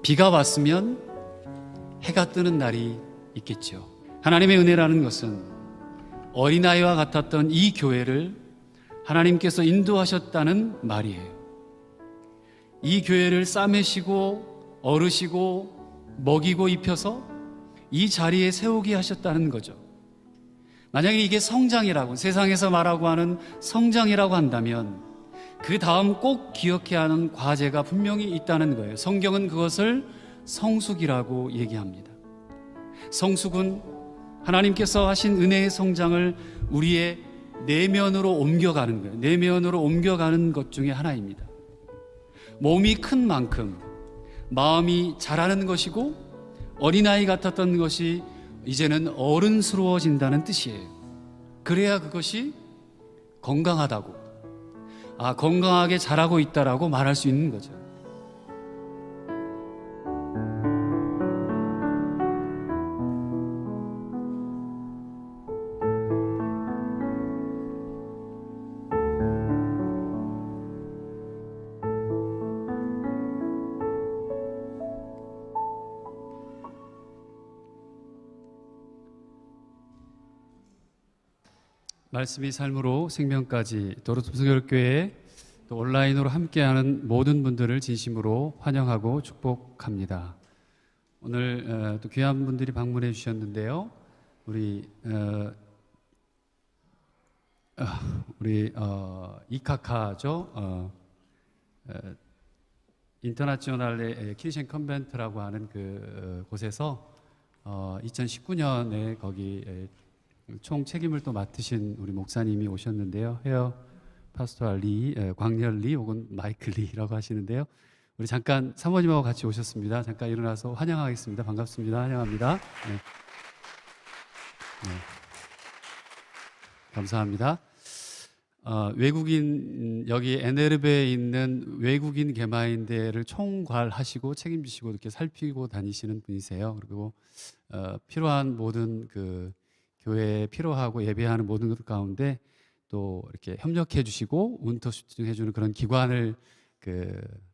비가 왔으면 해가 뜨는 날이 있겠죠. 하나님의 은혜라는 것은 어린아이와 같았던 이 교회를 하나님께서 인도하셨다는 말이에요. 이 교회를 싸매시고 어르시고 먹이고 입혀서 이 자리에 세우게 하셨다는 거죠. 만약에 이게 성장이라고, 세상에서 말하고 하는 성장이라고 한다면 그 다음 꼭 기억해야 하는 과제가 분명히 있다는 거예요. 성경은 그것을 성숙이라고 얘기합니다. 성숙은 하나님께서 하신 은혜의 성장을 우리의 내면으로 옮겨가는 거예요. 내면으로 옮겨가는 것 중에 하나입니다. 몸이 큰 만큼 마음이 자라는 것이고 어린아이 같았던 것이 이제는 어른스러워진다는 뜻이에요. 그래야 그것이 건강하다고, 건강하게 자라고 있다라고 말할 수 있는 거죠. 말씀이 삶으로 생명까지 도로섬성교회 또 온라인으로 함께하는 모든 분들을 진심으로 환영하고 축복합니다. 오늘 또 귀한 분들이 방문해 주셨는데요. 우리 이카카죠. 인터내셔널의 키리션 컨벤트라고 하는 그 곳에서 2019년에 거기 총 책임을 또 맡으신 우리 목사님이 오셨는데요. 헤어 파스토 리, 광열 리 혹은 마이클 리라고 하시는데요. 우리 잠깐 사모님하고 같이 오셨습니다. 잠깐 일어나서 환영하겠습니다. 반갑습니다. 환영합니다. 네. 네. 감사합니다. 외국인, 여기 에네르베에 있는 외국인 개마인대를 총괄하시고 책임지시고 이렇게 살피고 다니시는 분이세요. 그리고 필요한 모든 그 교회에 필요하고 예배하는 모든 것 가운데 또 이렇게 협력해 주시고 운터슈팅 해주는 그런 기관을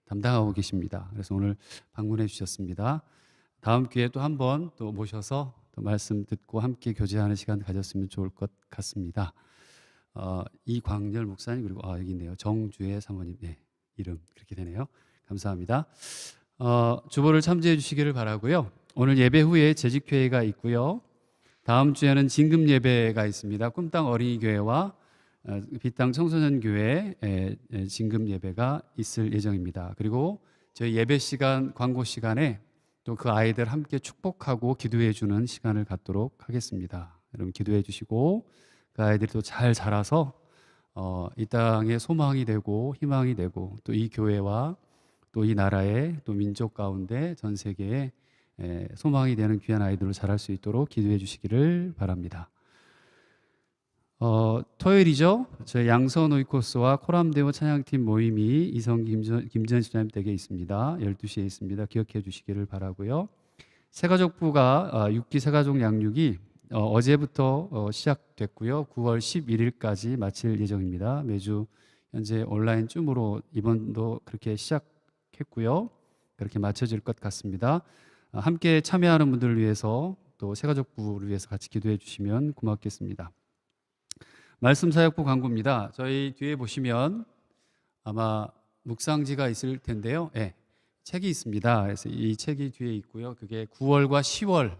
담당하고 계십니다. 그래서 오늘 방문해 주셨습니다. 다음 기회에 또 한 번 또 모셔서 또 말씀 듣고 함께 교제하는 시간 가졌으면 좋을 것 같습니다. 이광열 목사님, 그리고 여기 있네요. 정주혜 사모님, 네, 이름 그렇게 되네요. 감사합니다. 주보를 참조해 주시기를 바라고요. 오늘 예배 후에 재직회의가 있고요. 다음 주에는 진금 예배가 있습니다. 꿈땅 어린이교회와 빛땅 청소년교회 진금 예배가 있을 예정입니다. 그리고 저희 예배 시간, 광고 시간에 또 그 아이들 함께 축복하고 기도해 주는 시간을 갖도록 하겠습니다. 여러분 기도해 주시고 그 아이들이 또 잘 자라서 이 땅의 소망이 되고 희망이 되고 또 이 교회와 또 이 나라의 또 민족 가운데 전 세계에 소망이 되는 귀한 아이들로 자랄 수 있도록 기도해 주시기를 바랍니다. 토요일이죠. 저희 양선 오이코스와 코람데오 찬양팀 모임이 이성 김전 집사님 댁에 있습니다. 12시에 있습니다. 기억해 주시기를 바라고요. 새가족부가 6기 새가족 양육이 어제부터 시작됐고요. 9월 11일까지 마칠 예정입니다. 매주 현재 온라인 줌으로 이번도 그렇게 시작했고요. 그렇게 마쳐질 것 같습니다. 함께 참여하는 분들을 위해서 또 새가족부를 위해서 같이 기도해 주시면 고맙겠습니다. 말씀 사역부 광고입니다. 저희 뒤에 보시면 아마 묵상지가 있을 텐데요. 네, 책이 있습니다. 그래서 이 책이 뒤에 있고요. 그게 9월과 10월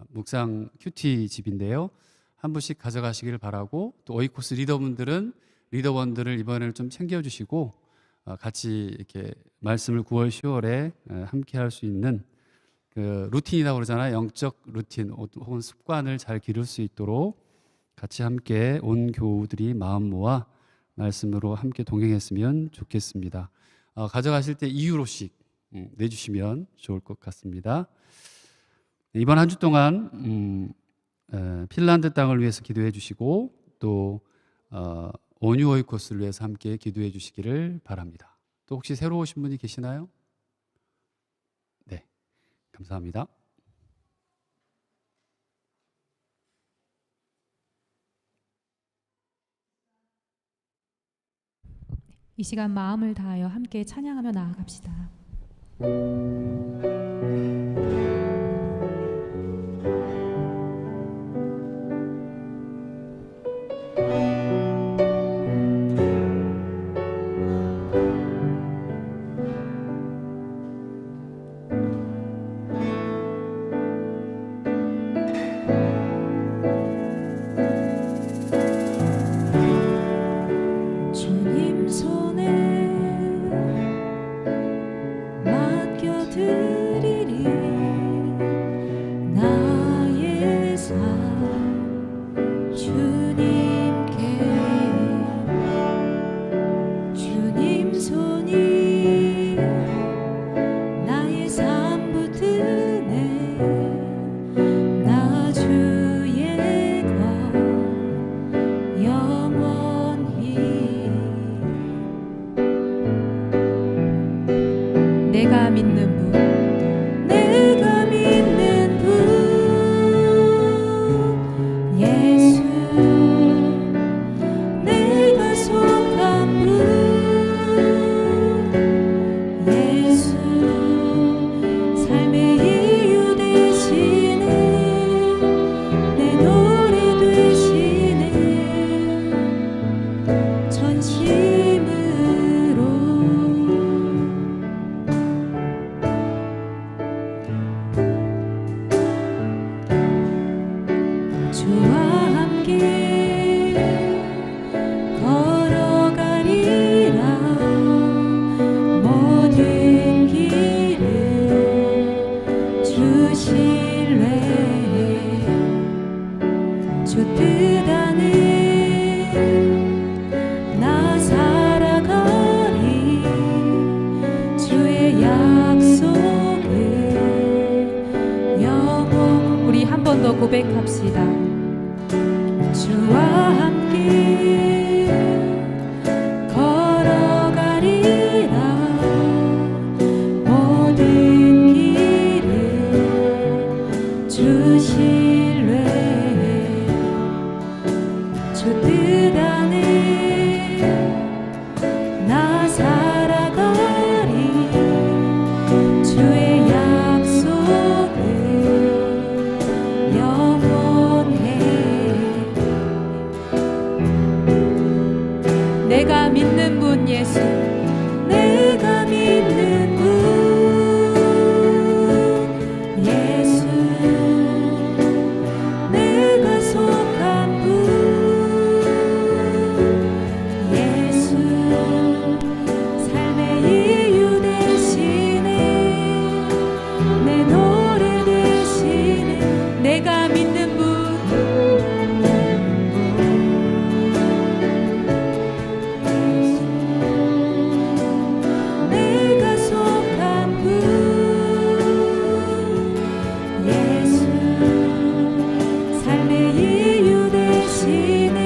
묵상 큐티 집인데요. 한 분씩 가져가시길 바라고 또 오이코스 리더원들을 이번에는 좀 챙겨주시고 같이 이렇게 말씀을 9월, 10월에 함께 할 수 있는 그 루틴이라고 그러잖아요. 영적 루틴 혹은 습관을 잘 기를 수 있도록 같이 함께 온 교우들이 마음 모아 말씀으로 함께 동행했으면 좋겠습니다. 가져가실 때 2유로씩 내주시면 좋을 것 같습니다. 이번 한 주 동안 핀란드 땅을 위해서 기도해 주시고 또 온유오이 코스를 위해서 함께 기도해 주시기를 바랍니다. 또 혹시 새로 오신 분이 계시나요? 네, 감사합니다. 이 시간 마음을 다하여 함께 찬양하며 나아갑시다. 주님 손에 맡겨드리리 나의 삶 주님께 주님 손이 나의 삶 붙드네 나 주의 것 영원히 내가 믿는 분 내가 믿는 분 예수 내가 속한 분 예수 삶의 이유 되시네 내 노래 되시네 전심으로 주와 함께 걸어가리라 모든 길을 주 신뢰해 주 뜻 안에 나 살아가리 주의 약속을 영원 우리 한 번 더 고백합시다. 주와 함께 걸어가리라 모든 길을 주 신뢰해 주 뜻 안에 나 살아가리 주의 약속을 영원해 내가 믿는 분 예수 내가 믿는 분 예수 내가 속한 분 예수 삶의 이유 되시네 내 노래 되시네 내가 믿는 분 내가 속한 분 예수 삶의 이유 되시네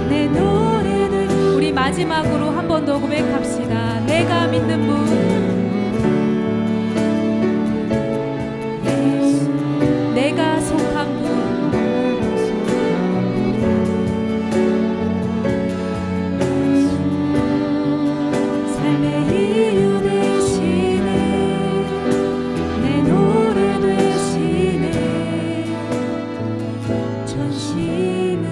내 노래를 우리 마지막으로 한 번 더 고백합시다. 내가 믿는 분 예수 내가 속한 분 삶의 이유 되시네 내 노래 되시네 전심으로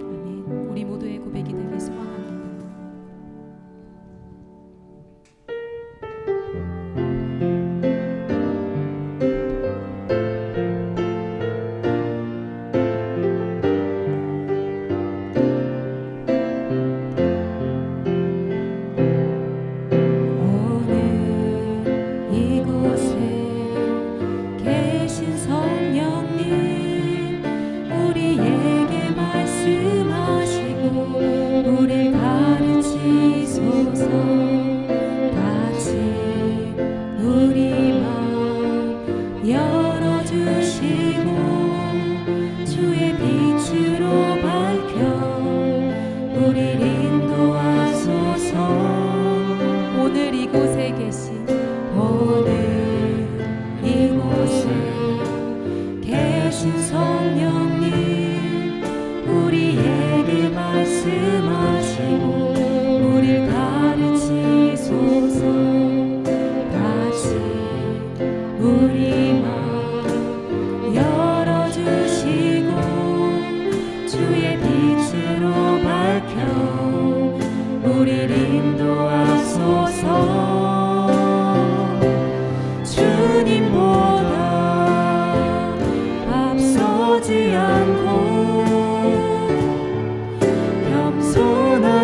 아멘. 우리 모두의 고백이 되길 소망합니다. 오늘 이곳에 계신 성령님 우리에게 말씀하시고 우릴 가르치소서 같이 우리 마음 열어주시고 주의 빛으로 밝혀 우릴 인도하소서 오늘 이곳에 계신 오늘 이곳에 계신 성령님 우리에게 말씀하시고 우릴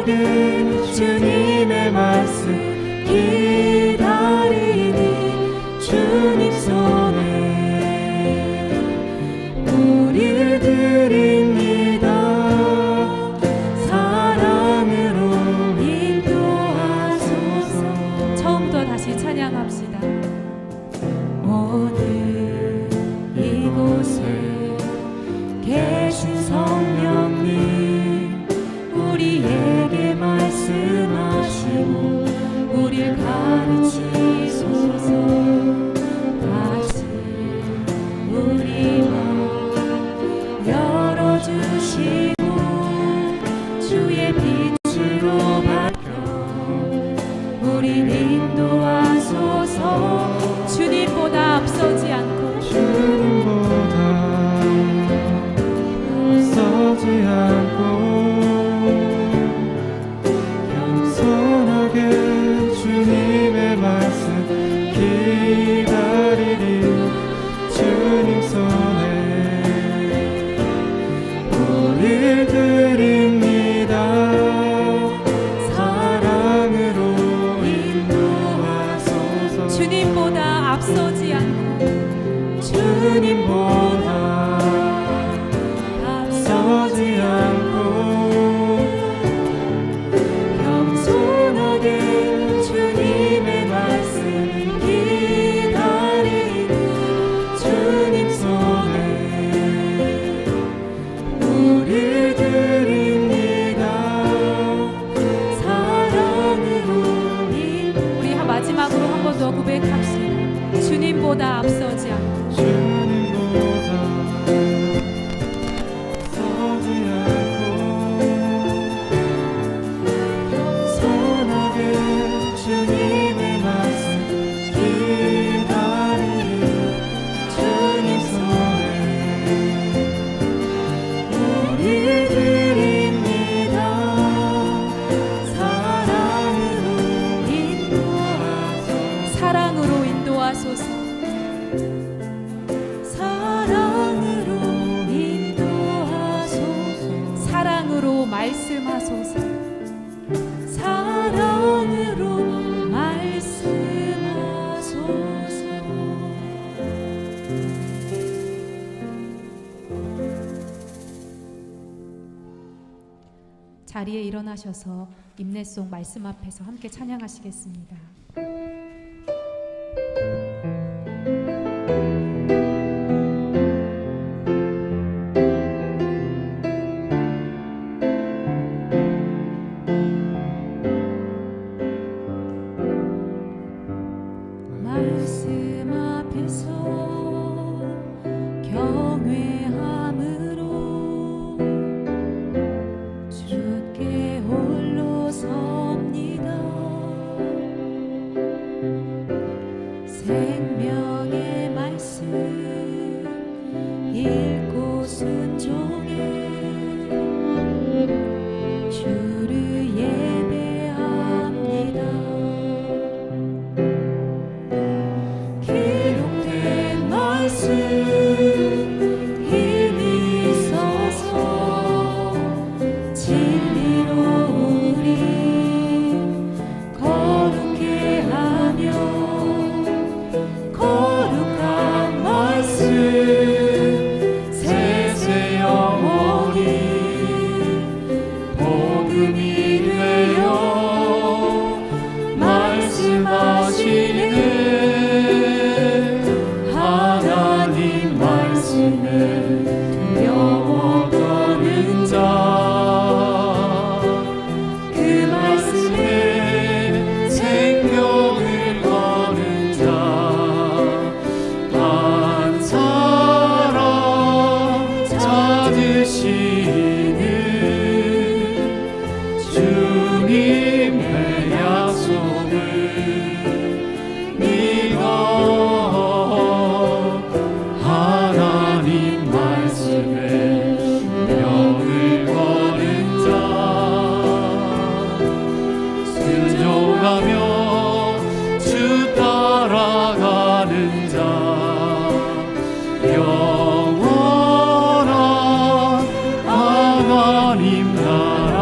영원하게 주님의 말씀 기다리니 주님 손에 우릴 드립니다. 사랑으로 인도하소서. 처음부터 다시 찬양합시다. 오늘 이곳에 계신 성령님 우리에게 말씀하시고 우릴 가르치소서. 다시 우리 맘 열어주시고 주의 빛으로 밝혀 우릴 인도하소서. 주님보다 앞서지 않고 주님보다 앞서지 않고 겸손하게 주님의 말씀 기다리리 주님 손에 우릴 드립니다. 사랑으로 인도하소서. 주님보다 앞서지 않고 주님보다 앞서지 않고 겸손하게 주님의 말씀 기다리는 주님 손에 우릴 드립니다. 사랑으로 우리 마지막으로 한 번 더 고백합시다. 주님보다 앞서지 않고 주님보다 앞서지 않고 겸손하게 주님의 말씀 기다리는 주님 손에 우릴 드립니다. 사랑으로 인도하소서. 사랑으로 인도하소서. 사랑으로 말씀하소서. 사랑으로 말씀하소서. 자리에 일어나셔서 임내송 말씀 앞에서 함께 찬양하시겠습니다. 말씀 앞에서 경외함으로 주께 홀로 섭니다. 생명의 말씀 읽고 순종해 주를 예배합니다. 기록된 말씀 힘이 있어서 진리로 우리 거룩해 하며 거룩한 말씀 세세 영원히 복음이 되어 말씀하시는 하나님 말씀에 두려워 떠는 자, 그 말씀에 생명을 거는 자, 한 사람 찾으시는 주님의 약속을 믿어 하나님 말씀에 명을 거는 자, 순종하며 주 따라가는 자, 영원한 하나님 나라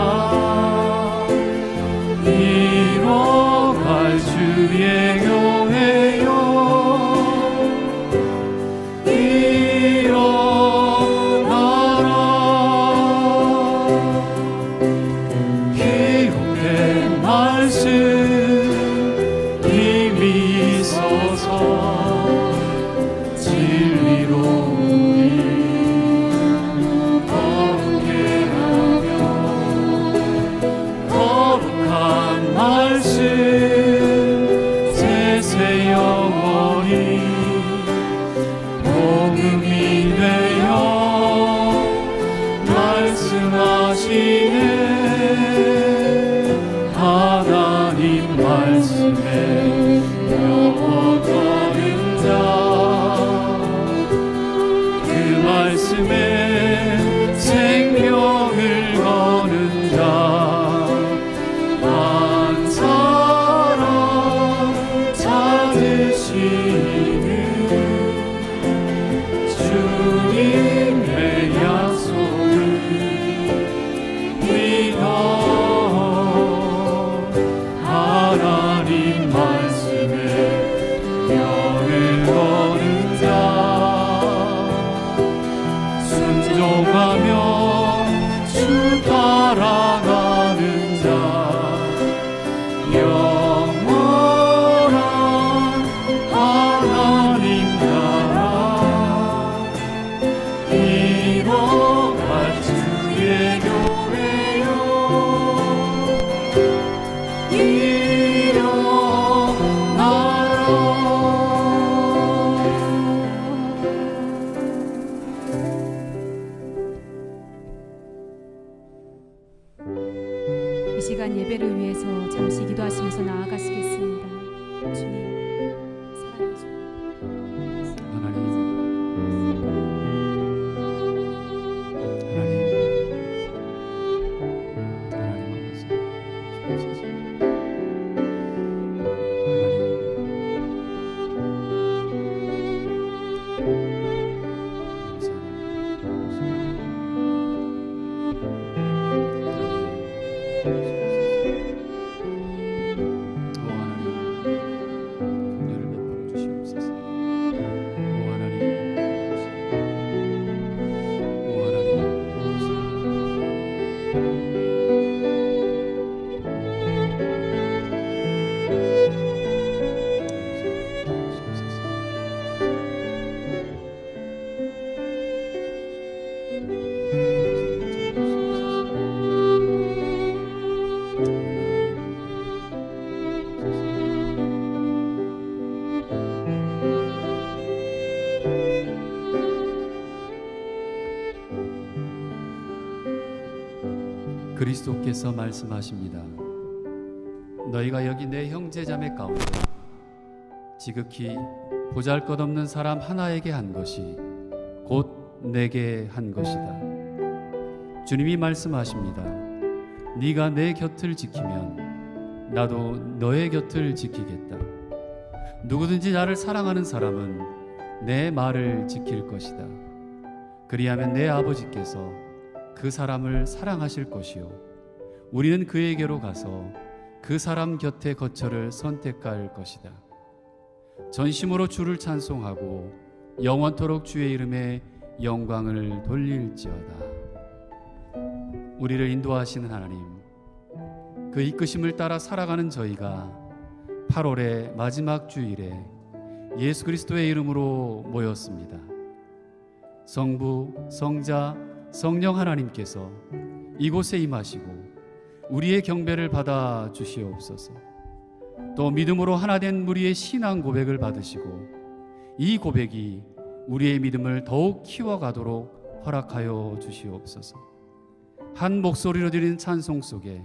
영원한 하나님 나라 이뤄갈 주의 교회요 이 시간 예배를 위해서 잠시 기도하시면서 나아가시겠습니다. 주님 사랑해 주님. 그리스도께서 말씀하십니다. 너희가 여기 내 형제자매 가운데 지극히 보잘것없는 사람 하나에게 한 것이 곧 내게 한 것이다. 주님이 말씀하십니다. 네가 내 곁을 지키면 나도 너의 곁을 지키겠다. 누구든지 나를 사랑하는 사람은 내 말을 지킬 것이다. 그리하면 내 아버지께서 그 사람을 사랑하실 것이요 우리는 그에게로 가서 그 사람 곁에 거처를 선택할 것이다. 전심으로 주를 찬송하고 영원토록 주의 이름에 영광을 돌릴지어다. 우리를 인도하시는 하나님, 그 이끄심을 따라 살아가는 저희가 8월의 마지막 주일에 예수 그리스도의 이름으로 모였습니다. 성부, 성자, 성령 하나님께서 이곳에 임하시고 우리의 경배를 받아 주시옵소서. 또 믿음으로 하나 된 우리의 신앙 고백을 받으시고 이 고백이 우리의 믿음을 더욱 키워가도록 허락하여 주시옵소서. 한 목소리로 드리는 찬송 속에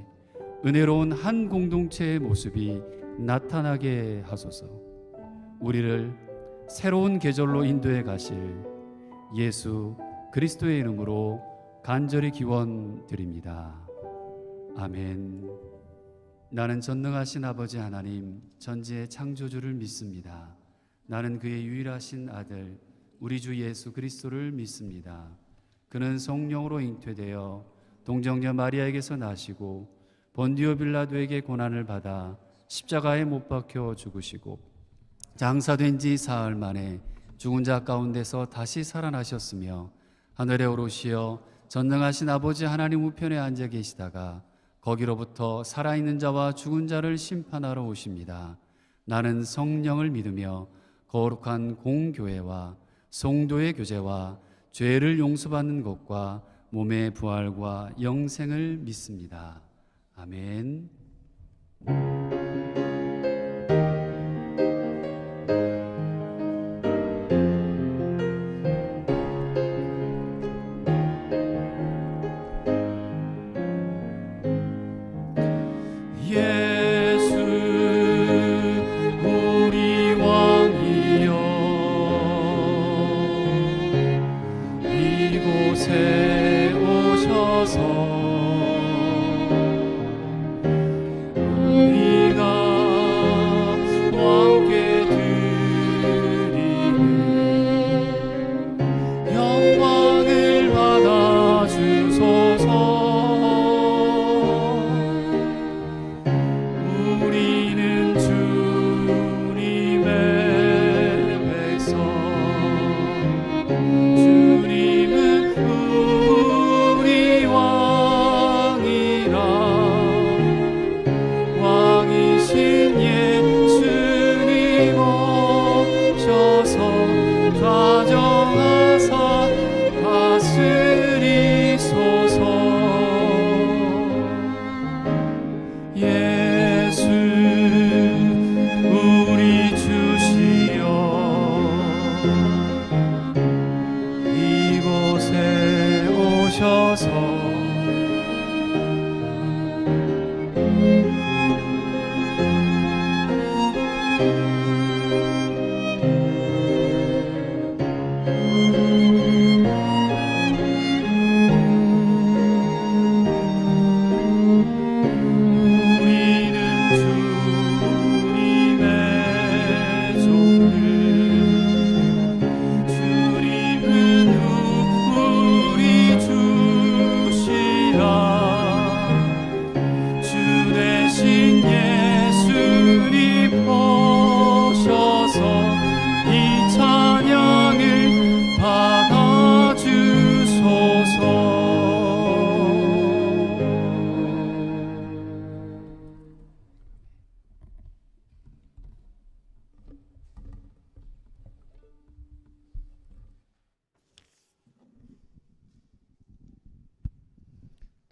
은혜로운 한 공동체의 모습이 나타나게 하소서. 우리를 새로운 계절로 인도해 가실 예수 그리스도의 이름으로 간절히 기원드립니다. 아멘. 나는 전능하신 아버지 하나님 전지의 창조주를 믿습니다. 나는 그의 유일하신 아들 우리 주 예수 그리스도를 믿습니다. 그는 성령으로 잉태되어 동정녀 마리아에게서 나시고 본디오 빌라도에게 고난을 받아 십자가에 못 박혀 죽으시고 장사된 지 사흘 만에 죽은 자 가운데서 다시 살아나셨으며 하늘에 오르시어 전능하신 아버지 하나님 우편에 앉아 계시다가 거기로부터 살아있는 자와 죽은 자를 심판하러 오십니다. 나는 성령을 믿으며 거룩한 공교회와 성도의 교제와 죄를 용서받는 것과 몸의 부활과 영생을 믿습니다. 아멘. 예수 우리 왕이여 이곳에 오셔서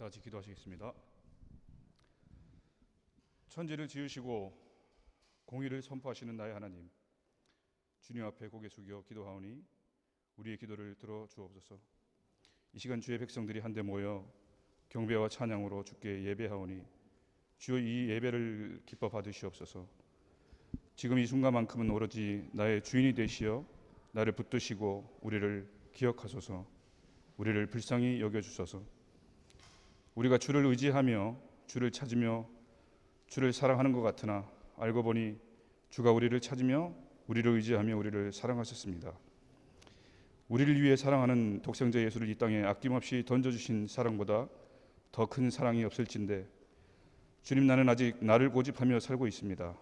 같이 기도하시겠습니다. 천지를 지으시고 공의를 선포하시는 나의 하나님, 주님 앞에 고개 숙여 기도하오니 우리의 기도를 들어 주옵소서. 이 시간 주의 백성들이 한데 모여 경배와 찬양으로 주께 예배하오니 주여 이 예배를 기뻐 받으시옵소서. 지금 이 순간만큼은 오로지 나의 주인이 되시어 나를 붙드시고 우리를 기억하소서. 우리를 불쌍히 여겨주소서. 우리가 주를 의지하며 주를 찾으며 주를 사랑하는 것 같으나 알고 보니 주가 우리를 찾으며 우리를 의지하며 우리를 사랑하셨습니다. 우리를 위해 사랑하는 독생자 예수를 이 땅에 아낌없이 던져주신 사랑보다 더 큰 사랑이 없을진데 주님, 나는 아직 나를 고집하며 살고 있습니다.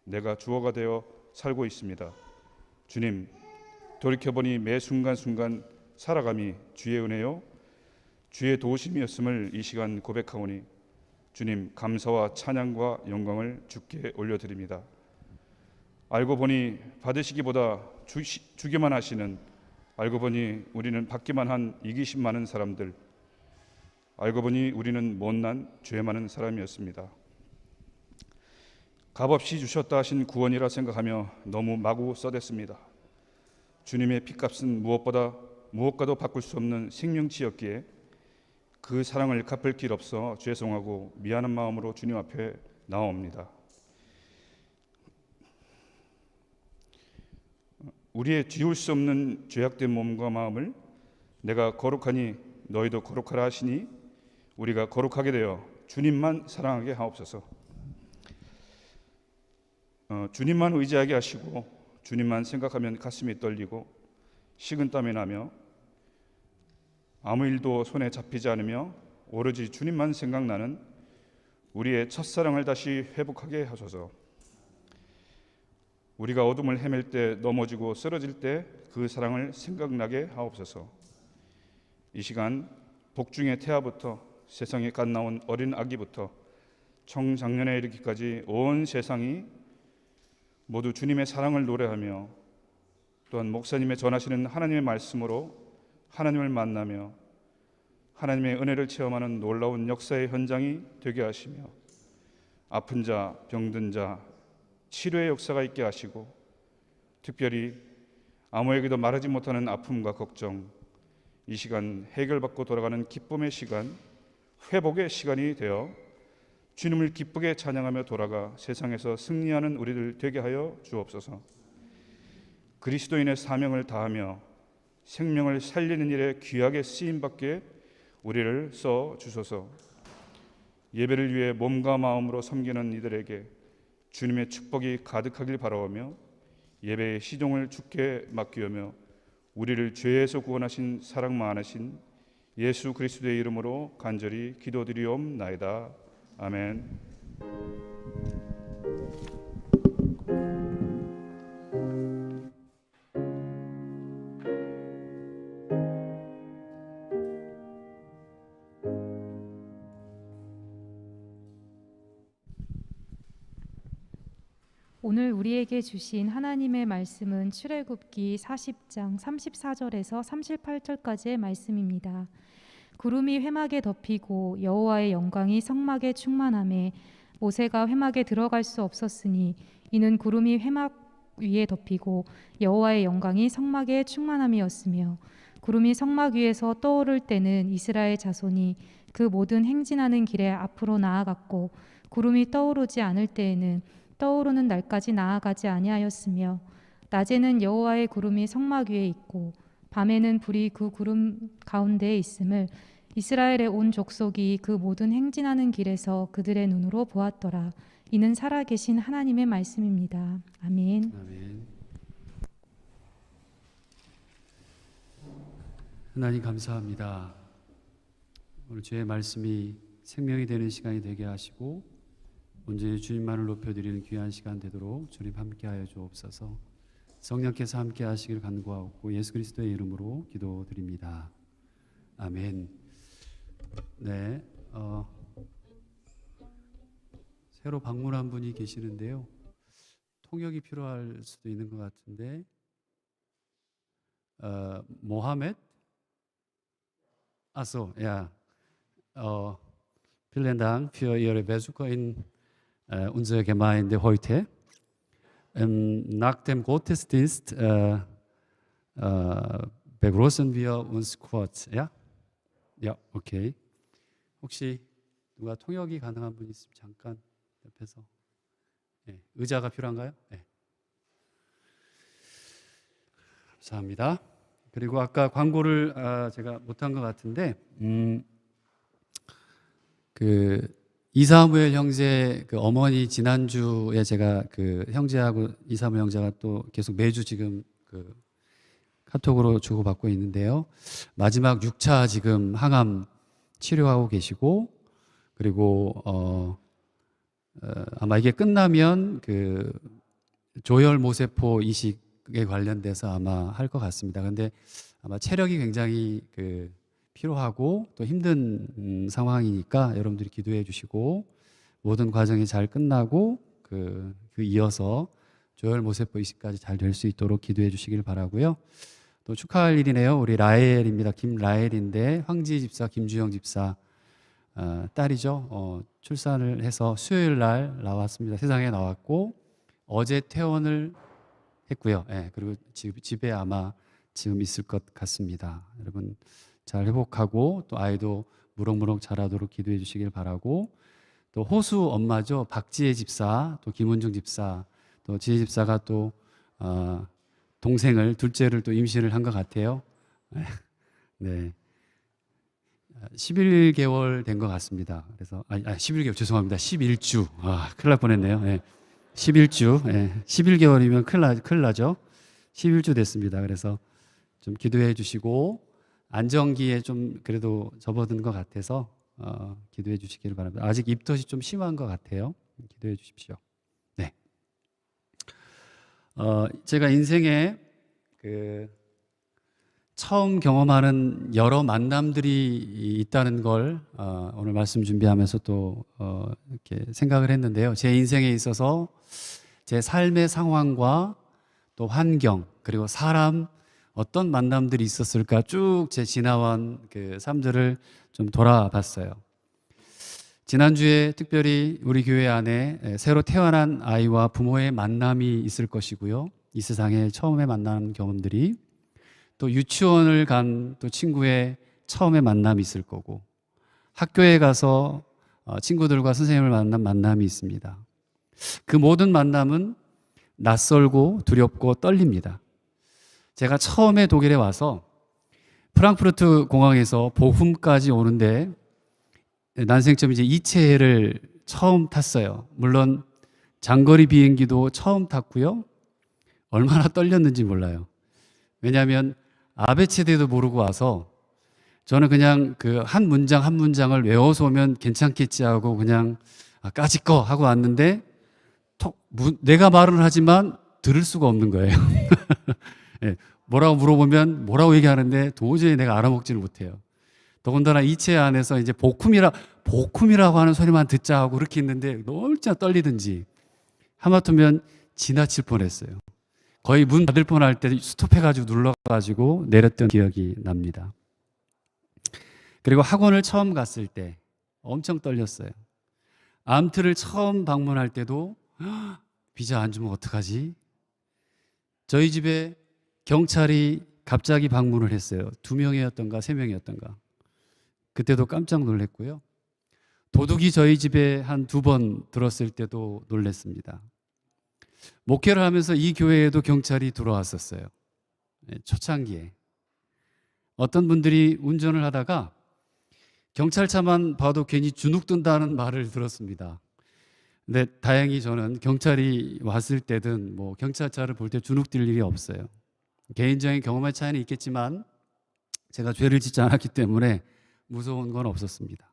내가 주어가 되어 살고 있습니다. 주님, 돌이켜보니 매 순간순간 살아감이 주의 은혜요 주의 도우심이었음을 이 시간 고백하오니 주님, 감사와 찬양과 영광을 주께 올려드립니다. 알고 보니 받으시기보다 주기만 하시는, 알고 보니 우리는 받기만 한 이기심 많은 사람들, 알고 보니 우리는 못난 죄 많은 사람이었습니다. 값없이 주셨다 하신 구원이라 생각하며 너무 마구 써댔습니다. 주님의 피값은 무엇과도 바꿀 수 없는 생명치였기에 그 사랑을 갚을 길 없어 죄송하고 미안한 마음으로 주님 앞에 나옵니다. 우리의 지울 수 없는 죄악된 몸과 마음을 내가 거룩하니 너희도 거룩하라 하시니 우리가 거룩하게 되어 주님만 사랑하게 하옵소서. 주님만 의지하게 하시고 주님만 생각하면 가슴이 떨리고 식은땀이 나며 아무 일도 손에 잡히지 않으며 오로지 주님만 생각나는 우리의 첫사랑을 다시 회복하게 하소서. 우리가 어둠을 헤맬 때 넘어지고 쓰러질 때 그 사랑을 생각나게 하옵소서. 이 시간 복중의 태아부터 세상에 갓 나온 어린 아기부터 청장년에 이르기까지 온 세상이 모두 주님의 사랑을 노래하며 또한 목사님의 전하시는 하나님의 말씀으로 하나님을 만나며 하나님의 은혜를 체험하는 놀라운 역사의 현장이 되게 하시며 아픈 자, 병든 자, 치료의 역사가 있게 하시고 특별히 아무에게도 말하지 못하는 아픔과 걱정, 이 시간 해결받고 돌아가는 기쁨의 시간, 회복의 시간이 되어 주님을 기쁘게 찬양하며 돌아가 세상에서 승리하는 우리들 되게 하여 주옵소서. 그리스도인의 사명을 다하며 생명을 살리는 일에 귀하게 쓰임받게 우리를 써 주소서. 예배를 위해 몸과 마음으로 섬기는 이들에게 주님의 축복이 가득하길 바라오며 예배의 시종을 주께 맡기오며 우리를 죄에서 구원하신 사랑 많으신 예수 그리스도의 이름으로 간절히 기도드리옵나이다. 아멘. 오늘 우리에게 주신 하나님의 말씀은 출애굽기 40장 34절에서 38절까지의 말씀입니다. 구름이 회막에 덮이고 여호와의 영광이 성막에 충만하매 모세가 회막에 들어갈 수 없었으니 이는 구름이 회막 위에 덮이고 여호와의 영광이 성막에 충만함이었으며 구름이 성막 위에서 떠오를 때는 이스라엘 자손이 그 모든 행진하는 길에 앞으로 나아갔고 구름이 떠오르지 않을 때에는 떠오르는 날까지 나아가지 아니하였으며 낮에는 여호와의 구름이 성막 위에 있고 밤에는 불이 그 구름 가운데에 있음을 이스라엘의 온 족속이 그 모든 행진하는 길에서 그들의 눈으로 보았더라. 이는 살아계신 하나님의 말씀입니다. 아멘. 아멘. 하나님 감사합니다. 오늘 주의 말씀이 생명이 되는 시간이 되게 하시고 온전히 주님만을 높여드리는 귀한 시간 되도록 주님 함께하여 주옵소서. 성령께서 함께하시길 간구하고 예수 그리스도의 이름으로 기도드립니다. 아멘. 네, 새로 방문한 분이 계시는데요. 통역이 필요할 수도 있는 것 같은데, 모하메드 아소, 야, vielen Dank für Ihre Besuche in unserer Gemeinde heute. Nach dem Gottesdienst begrüßen wir uns kurz. Ja? Ja, okay. 혹시 누가 통역이 가능한 분 있으면 잠깐 옆에서. 네, 의자가 필요한가요? 네. 감사합니다. 그리고 아까 광고를 제가 못한 것 같은데 그 이사무엘 형제 그 어머니 지난주에 제가 그 형제하고 이사무엘 형제가 또 계속 매주 지금 그 카톡으로 주고받고 있는데요. 마지막 6차 지금 항암 치료하고 계시고 그리고 아마 이게 끝나면 그 조혈 모세포 이식에 관련돼서 아마 할 것 같습니다. 근데 아마 체력이 굉장히 그 필요하고 또 힘든 상황이니까 여러분들이 기도해 주시고 모든 과정이 잘 끝나고 그 이어서 조혈 모세포 이식까지 잘 될 수 있도록 기도해 주시길 바라고요. 또 축하할 일이네요. 우리 라헬입니다. 김라헬인데 황지 집사, 김주영 집사 딸이죠. 출산을 해서 수요일 날 나왔습니다. 세상에 나왔고 어제 퇴원을 했고요. 예, 그리고 집에 아마 지금 있을 것 같습니다. 여러분 잘 회복하고 또 아이도 무럭무럭 자라도록 기도해 주시길 바라고 또 호수 엄마죠. 박지혜 집사, 또 김은중 집사, 또 지혜 집사가 또 동생을 둘째를 또 임신을 한 것 같아요. 네. 11개월 된 것 같습니다. 그래서 11개월 죄송합니다. 11주. 큰일 날 뻔했네요. 네. 11주. 네. 11개월이면 큰일 나죠. 11주 됐습니다. 그래서 좀 기도해 주시고 안정기에 좀 그래도 접어든 것 같아서 기도해 주시기를 바랍니다. 아직 입덧이 좀 심한 것 같아요. 기도해 주십시오. 네. 제가 인생에 그 처음 경험하는 여러 만남들이 있다는 걸 오늘 말씀 준비하면서 또 이렇게 생각을 했는데요. 제 인생에 있어서 제 삶의 상황과 또 환경 그리고 사람 어떤 만남들이 있었을까 쭉 제 지나온 그 삶들을 좀 돌아봤어요. 지난주에 특별히 우리 교회 안에 새로 태어난 아이와 부모의 만남이 있을 것이고요. 이 세상에 처음에 만난 경험들이 또 유치원을 간 또 친구의 처음에 만남이 있을 거고 학교에 가서 친구들과 선생님을 만난 만남이 있습니다. 그 모든 만남은 낯설고 두렵고 떨립니다. 제가 처음에 독일에 와서 프랑크푸르트 공항에서 보훔까지 오는데 난생처럼 이제 이체를 처음 탔어요. 물론 장거리 비행기도 처음 탔고요. 얼마나 떨렸는지 몰라요. 왜냐하면 아베체대도 모르고 와서 저는 그냥 그 한 문장 한 문장을 외워서 오면 괜찮겠지 하고 그냥 까짓거 하고 왔는데 내가 말은 하지만 들을 수가 없는 거예요. 네, 뭐라고 물어보면 뭐라고 얘기하는데 도저히 내가 알아먹지를 못해요. 더군다나 이체 안에서 이제 복음이라고 하는 소리만 듣자 하고 그렇게 있는데 얼마나 떨리든지 하마터면 지나칠 뻔했어요. 거의 문 닫을 뻔할 때 스톱해가지고 눌러가지고 내렸던 기억이 납니다. 그리고 학원을 처음 갔을 때 엄청 떨렸어요. 암트를 처음 방문할 때도 비자 안 주면 어떡하지? 저희 집에 경찰이 갑자기 방문을 했어요. 2명이었던가 3명이었던가. 그때도 깜짝 놀랐고요. 도둑이 저희 집에 한 2번 들었을 때도 놀랐습니다. 목회를 하면서 이 교회에도 경찰이 들어왔었어요. 초창기에. 어떤 분들이 운전을 하다가 경찰차만 봐도 괜히 주눅 든다는 말을 들었습니다. 근데 다행히 저는 경찰이 왔을 때든 뭐 경찰차를 볼 때 주눅 들 일이 없어요. 개인적인 경험의 차이는 있겠지만 제가 죄를 짓지 않았기 때문에 무서운 건 없었습니다.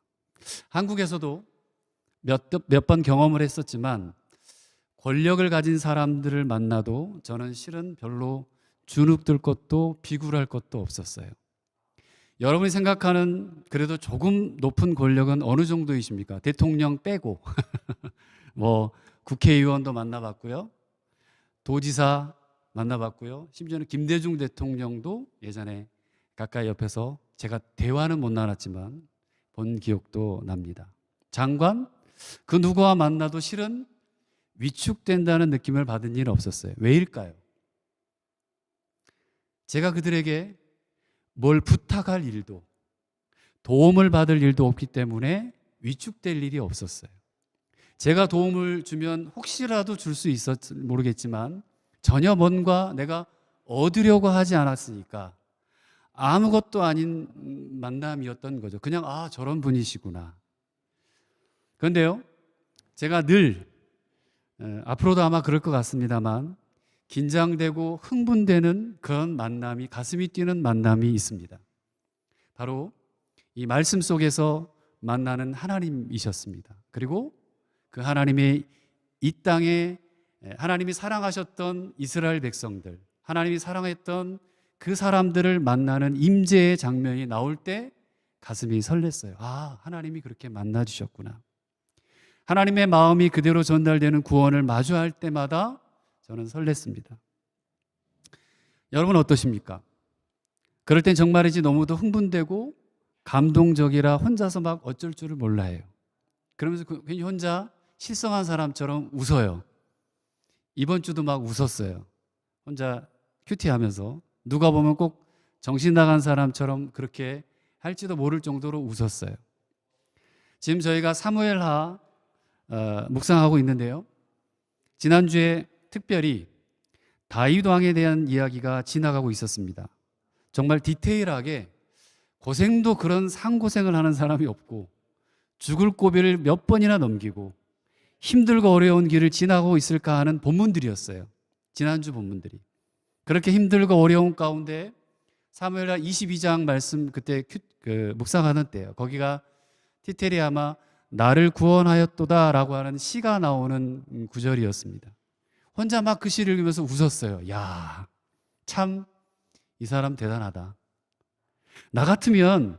한국에서도 몇 번 경험을 했었지만 권력을 가진 사람들을 만나도 저는 실은 별로 주눅들 것도 비굴할 것도 없었어요. 여러분이 생각하는 그래도 조금 높은 권력은 어느 정도이십니까? 대통령 빼고 뭐 국회의원도 만나봤고요. 도지사 만나봤고요. 심지어는 김대중 대통령도 예전에 가까이 옆에서 제가 대화는 못 나눴지만 본 기억도 납니다. 장관? 그 누구와 만나도 실은 위축된다는 느낌을 받은 일은 없었어요. 왜일까요? 제가 그들에게 뭘 부탁할 일도 도움을 받을 일도 없기 때문에 위축될 일이 없었어요. 제가 도움을 주면 혹시라도 줄 수 있었지 모르겠지만 전혀 뭔가 내가 얻으려고 하지 않았으니까 아무것도 아닌 만남이었던 거죠. 그냥 저런 분이시구나. 그런데요, 제가 늘 앞으로도 아마 그럴 것 같습니다만 긴장되고 흥분되는 그런 만남이, 가슴이 뛰는 만남이 있습니다. 바로 이 말씀 속에서 만나는 하나님이셨습니다. 그리고 그 하나님이 이 땅에 하나님이 사랑하셨던 이스라엘 백성들, 하나님이 사랑했던 그 사람들을 만나는 임재의 장면이 나올 때 가슴이 설렜어요. 하나님이 그렇게 만나주셨구나. 하나님의 마음이 그대로 전달되는 구원을 마주할 때마다 저는 설렜습니다. 여러분 어떠십니까? 그럴 땐 정말이지 너무도 흥분되고 감동적이라 혼자서 막 어쩔 줄을 몰라 해요. 그러면서 괜히 혼자 실성한 사람처럼 웃어요. 이번 주도 막 웃었어요. 혼자 큐티하면서 누가 보면 꼭 정신 나간 사람처럼 그렇게 할지도 모를 정도로 웃었어요. 지금 저희가 사무엘하 묵상하고 있는데요. 지난주에 특별히 다윗 왕에 대한 이야기가 지나가고 있었습니다. 정말 디테일하게 고생도 그런 상고생을 하는 사람이 없고 죽을 고비를 몇 번이나 넘기고 힘들고 어려운 길을 지나고 있을까 하는 본문들이었어요. 지난주 본문들이. 그렇게 힘들고 어려운 가운데 사무엘하 22장 말씀 그때 묵상하는 때예요. 거기가 티텔이 아마 나를 구원하였도다 라고 하는 시가 나오는 구절이었습니다. 혼자 막 그 시를 읽으면서 웃었어요. 야, 참 이 사람 대단하다. 나 같으면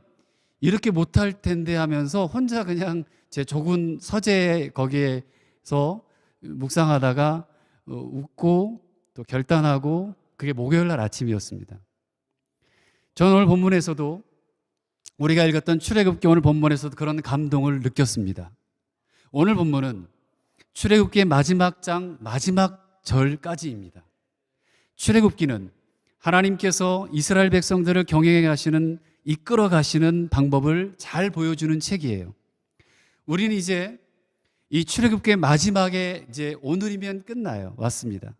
이렇게 못할 텐데 하면서 혼자 그냥 제 좁은 서재 거기에서 묵상하다가 웃고 또 결단하고, 그게 목요일 날 아침이었습니다. 저는 오늘 본문에서도 우리가 읽었던 출애굽기 오늘 본문에서도 그런 감동을 느꼈습니다. 오늘 본문은 출애굽기의 마지막 장 마지막 절까지입니다. 출애굽기는 하나님께서 이스라엘 백성들을 경영해 가시는, 이끌어 가시는 방법을 잘 보여주는 책이에요. 우리는 이제 이 출애굽기의 마지막에 이제 오늘이면 끝나요. 왔습니다.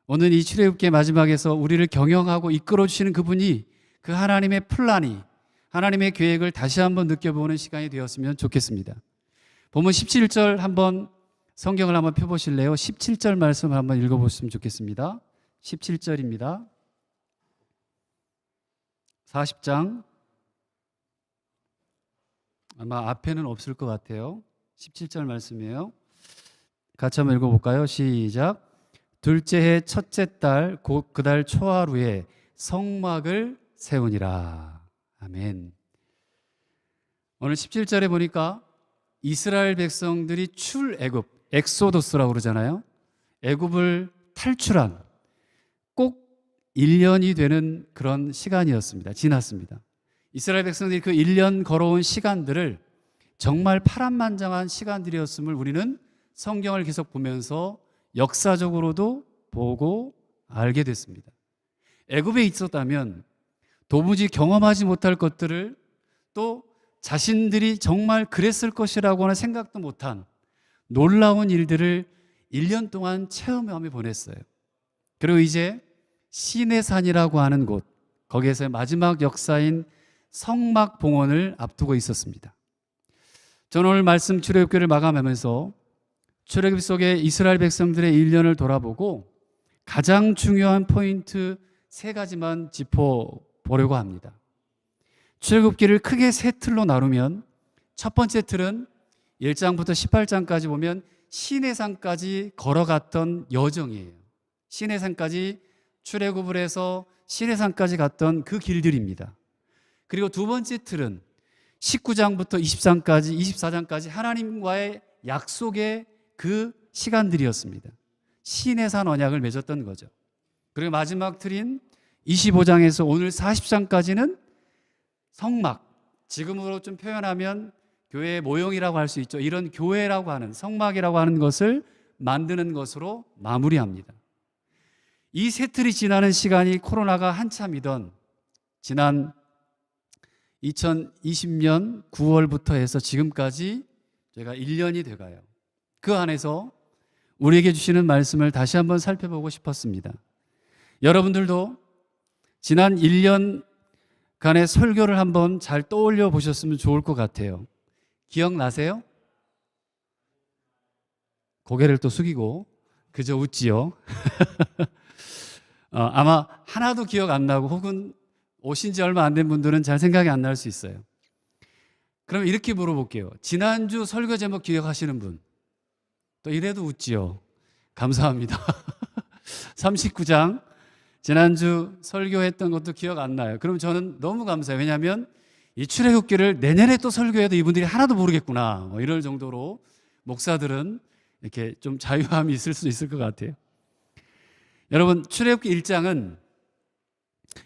오늘 이 출애굽기의 마지막에서 우리를 경영하고 이끌어 주시는 그분이, 그 하나님의 플랜이, 하나님의 계획을 다시 한번 느껴보는 시간이 되었으면 좋겠습니다. 본문 17절 한번 성경을 한번 펴보실래요? 17절 말씀을 한번 읽어보시면 좋겠습니다. 17절입니다. 40장 아마 앞에는 없을 것 같아요. 17절 말씀이에요. 같이 한번 읽어볼까요? 시작. 둘째 해 첫째 달 곧 그 달 초하루에 성막을 세우니라. 아멘. 오늘 17절에 보니까 이스라엘 백성들이 출애굽, 엑소도스라고 그러잖아요. 애굽을 탈출한 꼭 1년이 되는 그런 시간이었습니다. 지났습니다. 이스라엘 백성들이 그 1년 걸어온 시간들을 정말 파란만장한 시간들이었음을 우리는 성경을 계속 보면서 역사적으로도 보고 알게 됐습니다. 애굽에 있었다면 도무지 경험하지 못할 것들을, 또 자신들이 정말 그랬을 것이라고 하는 생각도 못한 놀라운 일들을 1년 동안 체험하며 보냈어요. 그리고 이제 시내산이라고 하는 곳, 거기에서 마지막 역사인 성막 봉헌을 앞두고 있었습니다. 저는 오늘 말씀 출애굽기를 마감하면서 출애굽 속에 이스라엘 백성들의 1년을 돌아보고 가장 중요한 포인트 3가지만 짚어보려고 합니다. 출애굽기를 크게 3틀로 나누면 첫 번째 틀은 1장부터 18장까지 보면 시내산까지 걸어갔던 여정이에요. 시내산까지 출애굽을 해서 시내산까지 갔던 그 길들입니다. 그리고 두 번째 틀은 19장부터 24장까지 하나님과의 약속의 그 시간들이었습니다. 시내산 언약을 맺었던 거죠. 그리고 마지막 틀인 25장에서 오늘 40장까지는 성막, 지금으로 좀 표현하면 교회의 모형이라고 할 수 있죠. 이런 교회라고 하는 성막이라고 하는 것을 만드는 것으로 마무리합니다. 이 세틀이 지나는 시간이 코로나가 한참이던 지난 2020년 9월부터 해서 지금까지 저희가 1년이 돼가요. 그 안에서 우리에게 주시는 말씀을 다시 한번 살펴보고 싶었습니다. 여러분들도 지난 1년간의 설교를 한번 잘 떠올려 보셨으면 좋을 것 같아요. 기억나세요? 고개를 또 숙이고 그저 웃지요. 아마 하나도 기억 안 나고 혹은 오신 지 얼마 안 된 분들은 잘 생각이 안 날 수 있어요. 그럼 이렇게 물어볼게요. 지난주 설교 제목 기억하시는 분? 또 이래도 웃지요. 감사합니다. 39장 지난주 설교했던 것도 기억 안 나요. 그럼 저는 너무 감사해요. 왜냐하면 이 출애굽기를 내년에 또 설교해도 이분들이 하나도 모르겠구나 뭐 이럴 정도로 목사들은 이렇게 좀 자유함이 있을 수 있을 것 같아요. 여러분, 출애굽기 1장은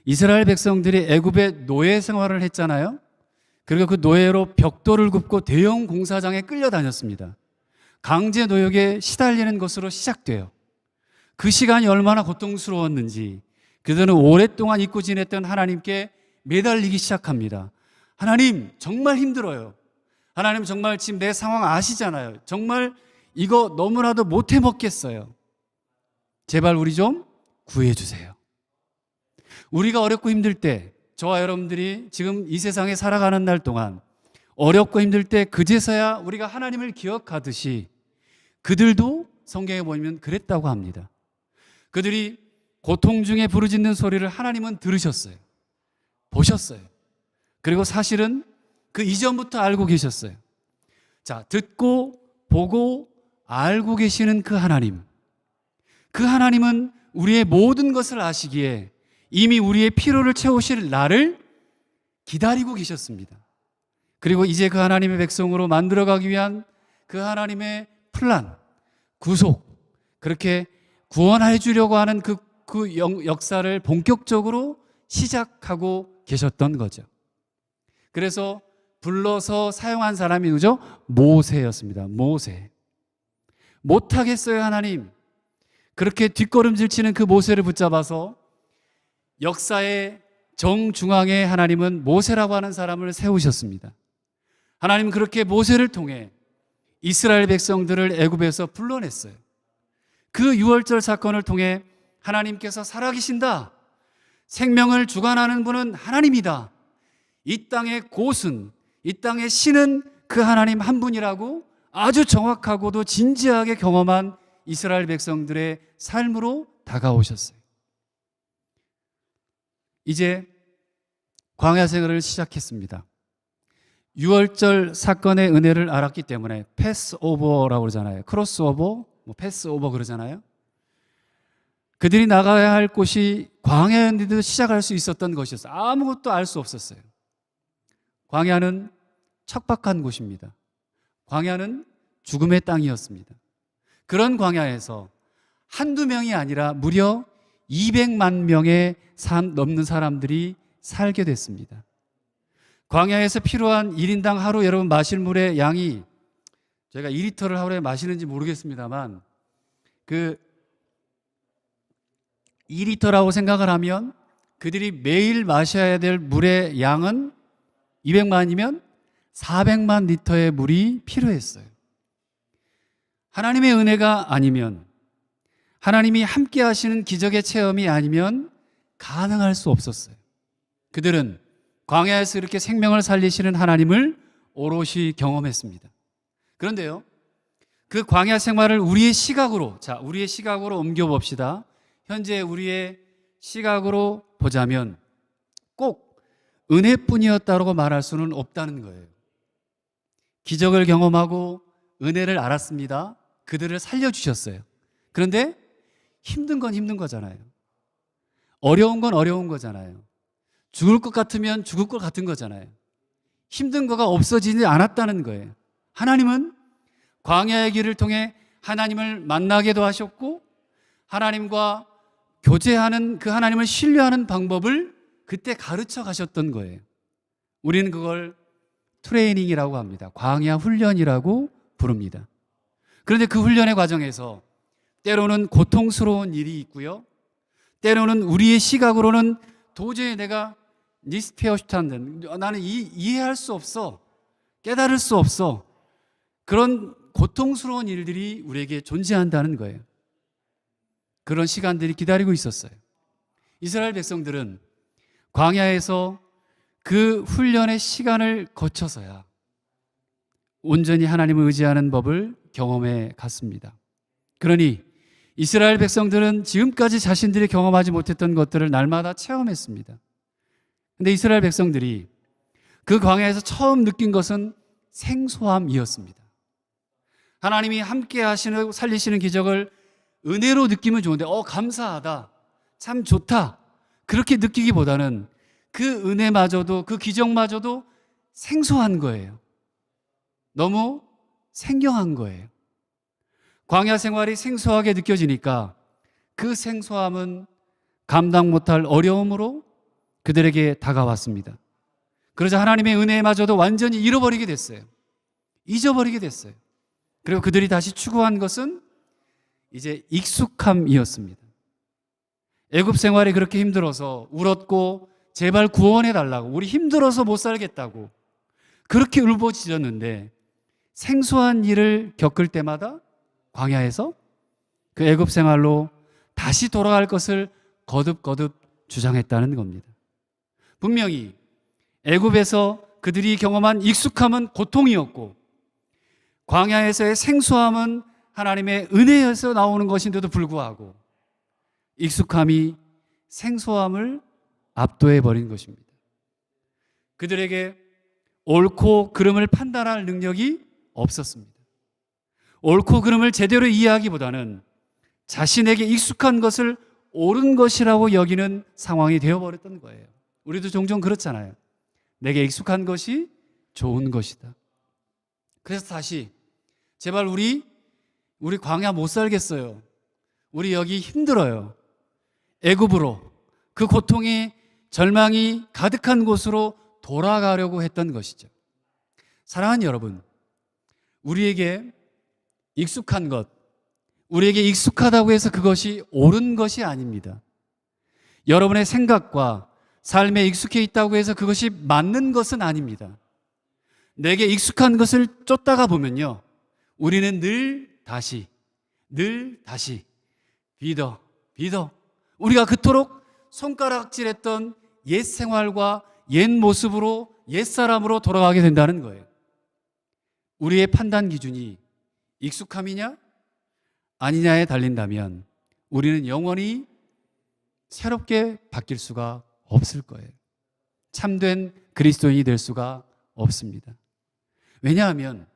이스라엘 백성들이 애굽의 노예 생활을 했잖아요. 그리고 그 노예로 벽돌을 굽고 대형 공사장에 끌려다녔습니다. 강제 노역에 시달리는 것으로 시작돼요. 그 시간이 얼마나 고통스러웠는지 그들은 오랫동안 잊고 지냈던 하나님께 매달리기 시작합니다. 하나님, 정말 힘들어요. 하나님, 정말 지금 내 상황 아시잖아요. 정말 이거 너무나도 못해 먹겠어요. 제발 우리 좀 구해 주세요. 우리가 어렵고 힘들 때, 저와 여러분들이 지금 이 세상에 살아가는 날 동안 어렵고 힘들 때 그제서야 우리가 하나님을 기억하듯이 그들도 성경에 보면 그랬다고 합니다. 그들이 고통 중에 부르짖는 소리를 하나님은 들으셨어요. 보셨어요. 그리고 사실은 그 이전부터 알고 계셨어요. 자, 듣고 보고 알고 계시는 그 하나님. 그 하나님은 우리의 모든 것을 아시기에 이미 우리의 필요를 채우실 나를 기다리고 계셨습니다. 그리고 이제 그 하나님의 백성으로 만들어가기 위한 그 하나님의 플란, 구속, 그렇게 구원해 주려고 하는 그 역사를 본격적으로 시작하고 계셨던 거죠. 그래서 불러서 사용한 사람이 누구죠? 모세였습니다. 모세. 못하겠어요, 하나님. 그렇게 뒷걸음질 치는 그 모세를 붙잡아서 역사의 정중앙에 하나님은 모세라고 하는 사람을 세우셨습니다. 하나님은 그렇게 모세를 통해 이스라엘 백성들을 애굽에서 불러냈어요. 그 유월절 사건을 통해 하나님께서 살아계신다. 생명을 주관하는 분은 하나님이다. 이 땅의 고순, 이 땅의 신은 그 하나님 한 분이라고 아주 정확하고도 진지하게 경험한 이스라엘 백성들의 삶으로 다가오셨어요. 이제 광야 생활을 시작했습니다. 유월절 사건의 은혜를 알았기 때문에 패스오버라고 그러잖아요. 크로스오버, 패스오버 그러잖아요. 그들이 나가야 할 곳이 광야였는데도 시작할 수 있었던 것이었어요. 아무것도 알 수 없었어요. 광야는 척박한 곳입니다. 광야는 죽음의 땅이었습니다. 그런 광야에서 한두 명이 아니라 무려 200만 명의 넘는 사람들이 살게 됐습니다. 광야에서 필요한 1인당 하루 여러분 마실 물의 양이 제가 2리터를 하루에 마시는지 모르겠습니다만 그 2리터라고 생각을 하면 그들이 매일 마셔야 될 물의 양은 200만이면 400만 리터의 물이 필요했어요. 하나님의 은혜가 아니면, 하나님이 함께 하시는 기적의 체험이 아니면 가능할 수 없었어요. 그들은 광야에서 이렇게 생명을 살리시는 하나님을 오롯이 경험했습니다. 그런데요, 그 광야 생활을 우리의 시각으로 옮겨봅시다. 현재 우리의 시각으로 보자면 꼭 은혜뿐이었다고 말할 수는 없다는 거예요. 기적을 경험하고 은혜를 알았습니다. 그들을 살려주셨어요. 그런데 힘든 건 힘든 거잖아요. 어려운 건 어려운 거잖아요. 죽을 것 같으면 죽을 것 같은 거잖아요. 힘든 거가 없어지지 않았다는 거예요. 하나님은 광야의 길을 통해 하나님을 만나게도 하셨고 하나님과 교제하는 그 하나님을 신뢰하는 방법을 그때 가르쳐 가셨던 거예요. 우리는 그걸 트레이닝이라고 합니다. 광야 훈련이라고 부릅니다. 그런데 그 훈련의 과정에서 때로는 고통스러운 일이 있고요. 때로는 우리의 시각으로는 도저히 내가 니스페어슈탄든 나는 이해할 수 없어. 깨달을 수 없어. 그런 고통스러운 일들이 우리에게 존재한다는 거예요. 그런 시간들이 기다리고 있었어요. 이스라엘 백성들은 광야에서 그 훈련의 시간을 거쳐서야 온전히 하나님을 의지하는 법을 경험해 갔습니다. 그러니 이스라엘 백성들은 지금까지 자신들이 경험하지 못했던 것들을 날마다 체험했습니다. 근데 이스라엘 백성들이 그 광야에서 처음 느낀 것은 생소함이었습니다. 하나님이 함께 하시는 살리시는 기적을 은혜로 느끼면 좋은데 감사하다, 참 좋다 그렇게 느끼기보다는 그 은혜마저도 그 기적마저도 생소한 거예요. 너무 생경한 거예요. 광야 생활이 생소하게 느껴지니까 그 생소함은 감당 못할 어려움으로 그들에게 다가왔습니다. 그러자 하나님의 은혜마저도 완전히 잃어버리게 됐어요. 잊어버리게 됐어요. 그리고 그들이 다시 추구한 것은 이제 익숙함이었습니다. 애굽 생활이 그렇게 힘들어서 울었고 제발 구원해 달라고, 우리 힘들어서 못 살겠다고 그렇게 울부짖었는데 생소한 일을 겪을 때마다 광야에서 그 애굽 생활로 다시 돌아갈 것을 거듭거듭 주장했다는 겁니다. 분명히 애굽에서 그들이 경험한 익숙함은 고통이었고 광야에서의 생소함은 하나님의 은혜에서 나오는 것인데도 불구하고 익숙함이 생소함을 압도해 버린 것입니다. 그들에게 옳고 그름을 판단할 능력이 없었습니다. 옳고 그름을 제대로 이해하기보다는 자신에게 익숙한 것을 옳은 것이라고 여기는 상황이 되어버렸던 거예요. 우리도 종종 그렇잖아요. 내게 익숙한 것이 좋은 것이다. 그래서 다시 제발 우리 광야 못 살겠어요. 우리 여기 힘들어요. 애굽으로, 그 고통이 절망이 가득한 곳으로 돌아가려고 했던 것이죠. 사랑하는 여러분, 우리에게 익숙한 것, 우리에게 익숙하다고 해서 그것이 옳은 것이 아닙니다. 여러분의 생각과 삶에 익숙해 있다고 해서 그것이 맞는 것은 아닙니다. 내게 익숙한 것을 쫓다가 보면요, 우리는 늘 다시 비더 우리가 그토록 손가락질했던 옛 생활과 옛 모습으로, 옛 사람으로 돌아가게 된다는 거예요. 우리의 판단 기준이 익숙함이냐 아니냐에 달린다면 우리는 영원히 새롭게 바뀔 수가 없을 거예요. 참된 그리스도인이 될 수가 없습니다. 왜냐하면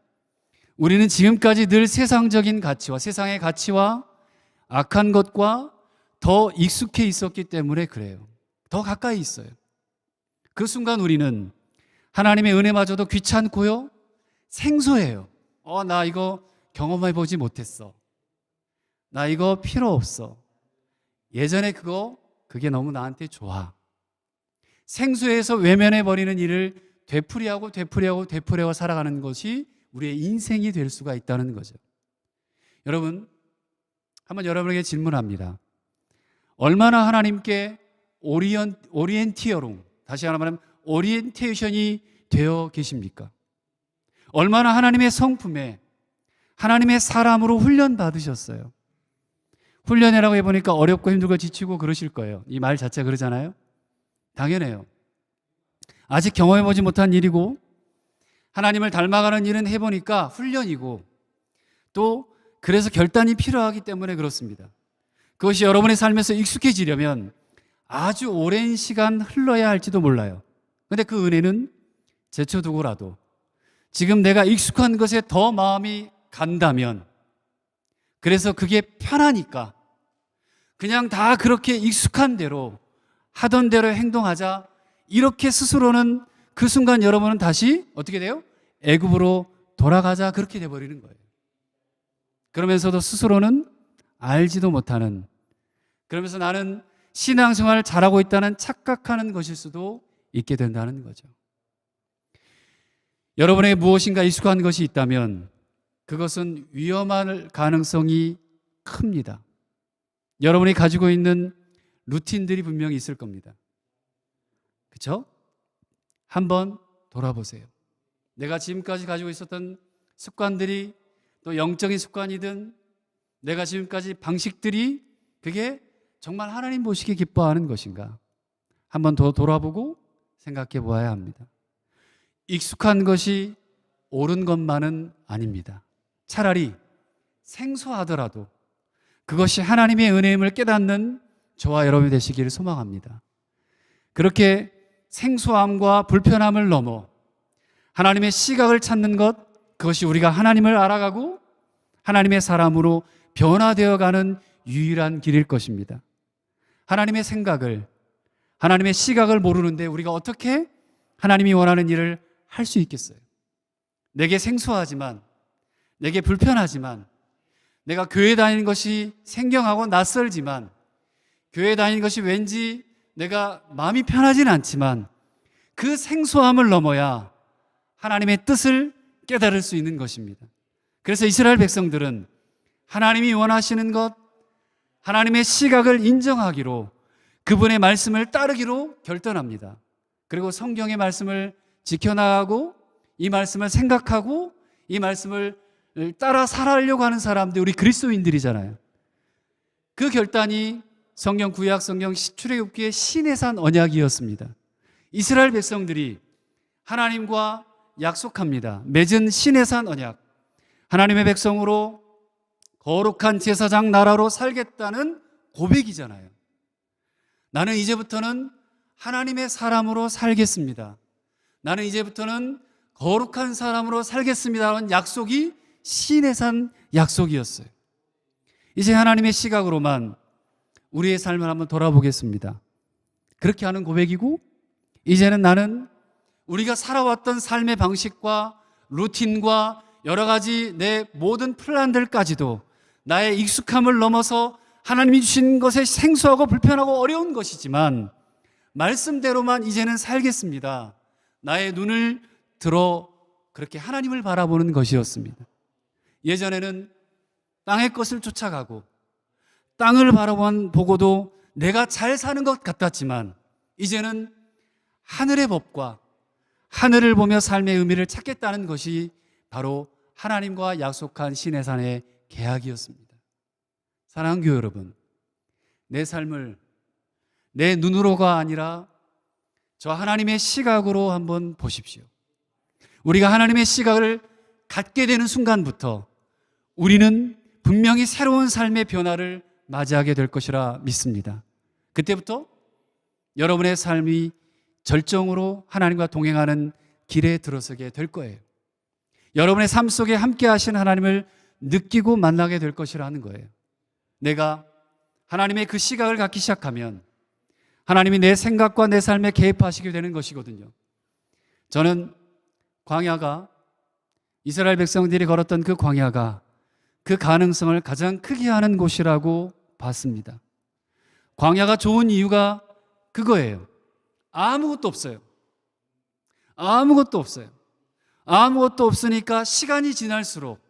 우리는 지금까지 늘 세상적인 가치와 세상의 가치와 악한 것과 더 익숙해 있었기 때문에 그래요. 더 가까이 있어요. 그 순간 우리는 하나님의 은혜마저도 귀찮고요, 생소해요. 나 이거 경험해보지 못했어. 나 이거 필요 없어. 예전에 그게 너무 나한테 좋아. 생소해서 외면해버리는 일을 되풀이하고 살아가는 것이 우리의 인생이 될 수가 있다는 거죠. 여러분, 한번 여러분에게 질문합니다. 얼마나 하나님께 오리엔티어롱, 다시 하나 말하면 오리엔테이션이 되어 계십니까? 얼마나 하나님의 성품에, 하나님의 사람으로 훈련 받으셨어요? 훈련이라고 해보니까 어렵고 힘들고 지치고 그러실 거예요. 이 말 자체가 그러잖아요. 당연해요. 아직 경험해보지 못한 일이고 하나님을 닮아가는 일은 해보니까 훈련이고 또 그래서 결단이 필요하기 때문에 그렇습니다. 그것이 여러분의 삶에서 익숙해지려면 아주 오랜 시간 흘러야 할지도 몰라요. 근데 그 은혜는 제쳐두고라도 지금 내가 익숙한 것에 더 마음이 간다면, 그래서 그게 편하니까 그냥 다 그렇게 익숙한 대로 하던 대로 행동하자, 이렇게 스스로는 그 순간 여러분은 다시 어떻게 돼요? 애굽으로 돌아가자, 그렇게 돼버리는 거예요. 그러면서도 스스로는 알지도 못하는, 그러면서 나는 신앙생활을 잘하고 있다는 착각하는 것일 수도 있게 된다는 거죠. 여러분에게 무엇인가 익숙한 것이 있다면 그것은 위험할 가능성이 큽니다. 여러분이 가지고 있는 루틴들이 분명히 있을 겁니다. 그렇죠? 한번 돌아보세요. 내가 지금까지 가지고 있었던 습관들이 또 영적인 습관이든 내가 지금까지 방식들이 그게 정말 하나님 보시기에 기뻐하는 것인가? 한번 더 돌아보고 생각해 보아야 합니다. 익숙한 것이 옳은 것만은 아닙니다. 차라리 생소하더라도 그것이 하나님의 은혜임을 깨닫는 저와 여러분이 되시기를 소망합니다. 그렇게 생소함과 불편함을 넘어 하나님의 시각을 찾는 것, 그것이 우리가 하나님을 알아가고 하나님의 사람으로 변화되어가는 유일한 길일 것입니다. 하나님의 생각을, 하나님의 시각을 모르는데 우리가 어떻게 하나님이 원하는 일을 할 수 있겠어요? 내게 생소하지만, 내게 불편하지만, 내가 교회 다니는 것이 생경하고 낯설지만, 교회 다니는 것이 왠지 내가 마음이 편하지는 않지만 그 생소함을 넘어야 하나님의 뜻을 깨달을 수 있는 것입니다. 그래서 이스라엘 백성들은 하나님이 원하시는 것, 하나님의 시각을 인정하기로, 그분의 말씀을 따르기로 결단합니다. 그리고 성경의 말씀을 지켜나가고 이 말씀을 생각하고 이 말씀을 따라 살아가려고 하는 사람들, 우리 그리스도인들이잖아요. 그 결단이 성경 구약 성경 출애굽기의 시내산 언약이었습니다. 이스라엘 백성들이 하나님과 약속합니다. 맺은 시내산 언약, 하나님의 백성으로 거룩한 제사장 나라로 살겠다는 고백이잖아요. 나는 이제부터는 하나님의 사람으로 살겠습니다. 나는 이제부터는 거룩한 사람으로 살겠습니다라는 약속이 시내산 약속이었어요. 이제 하나님의 시각으로만 우리의 삶을 한번 돌아보겠습니다. 그렇게 하는 고백이고, 이제는 나는 우리가 살아왔던 삶의 방식과 루틴과 여러 가지 내 모든 플랜들까지도 나의 익숙함을 넘어서 하나님이 주신 것에 생소하고 불편하고 어려운 것이지만 말씀대로만 이제는 살겠습니다. 나의 눈을 들어 그렇게 하나님을 바라보는 것이었습니다. 예전에는 땅의 것을 쫓아가고 땅을 바라보고도 내가 잘 사는 것 같았지만 이제는 하늘의 법과 하늘을 보며 삶의 의미를 찾겠다는 것이 바로 하나님과 약속한 시내산의 계약이었습니다. 사랑하는 교회 여러분, 내 삶을 내 눈으로가 아니라 저 하나님의 시각으로 한번 보십시오. 우리가 하나님의 시각을 갖게 되는 순간부터 우리는 분명히 새로운 삶의 변화를 맞이하게 될 것이라 믿습니다. 그때부터 여러분의 삶이 절정으로 하나님과 동행하는 길에 들어서게 될 거예요. 여러분의 삶 속에 함께 하신 하나님을 느끼고 만나게 될 것이라는 거예요. 내가 하나님의 그 시각을 갖기 시작하면 하나님이 내 생각과 내 삶에 개입하시게 되는 것이거든요. 저는 광야가, 이스라엘 백성들이 걸었던 그 광야가 그 가능성을 가장 크게 하는 곳이라고 봤습니다. 광야가 좋은 이유가 그거예요. 아무것도 없어요. 아무것도 없어요. 아무것도 없으니까 시간이 지날수록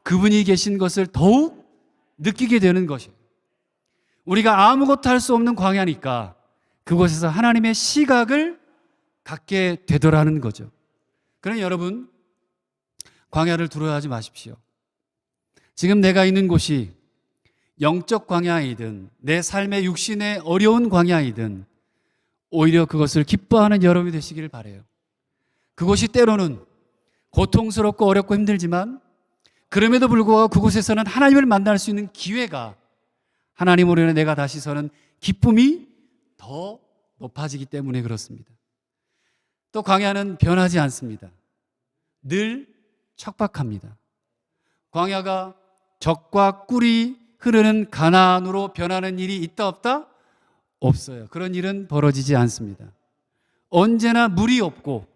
그분이 계신 것을 더욱 느끼게 되는 것이에요. 우리가 아무것도 할 수 없는 광야니까 그곳에서 하나님의 시각을 갖게 되더라는 거죠. 그러니 여러분, 광야를 두려워하지 마십시오. 지금 내가 있는 곳이 영적 광야이든 내 삶의 육신의 어려운 광야이든 오히려 그것을 기뻐하는 여러분이 되시기를 바라요. 그것이 때로는 고통스럽고 어렵고 힘들지만 그럼에도 불구하고 그곳에서는 하나님을 만날 수 있는 기회가, 하나님으로 인해 내가 다시 서는 기쁨이 더 높아지기 때문에 그렇습니다. 또 광야는 변하지 않습니다. 늘 척박합니다. 광야가 적과 꿀이 흐르는 가나안으로 변하는 일이 있다 없다? 없어요. 그런 일은 벌어지지 않습니다. 언제나 물이 없고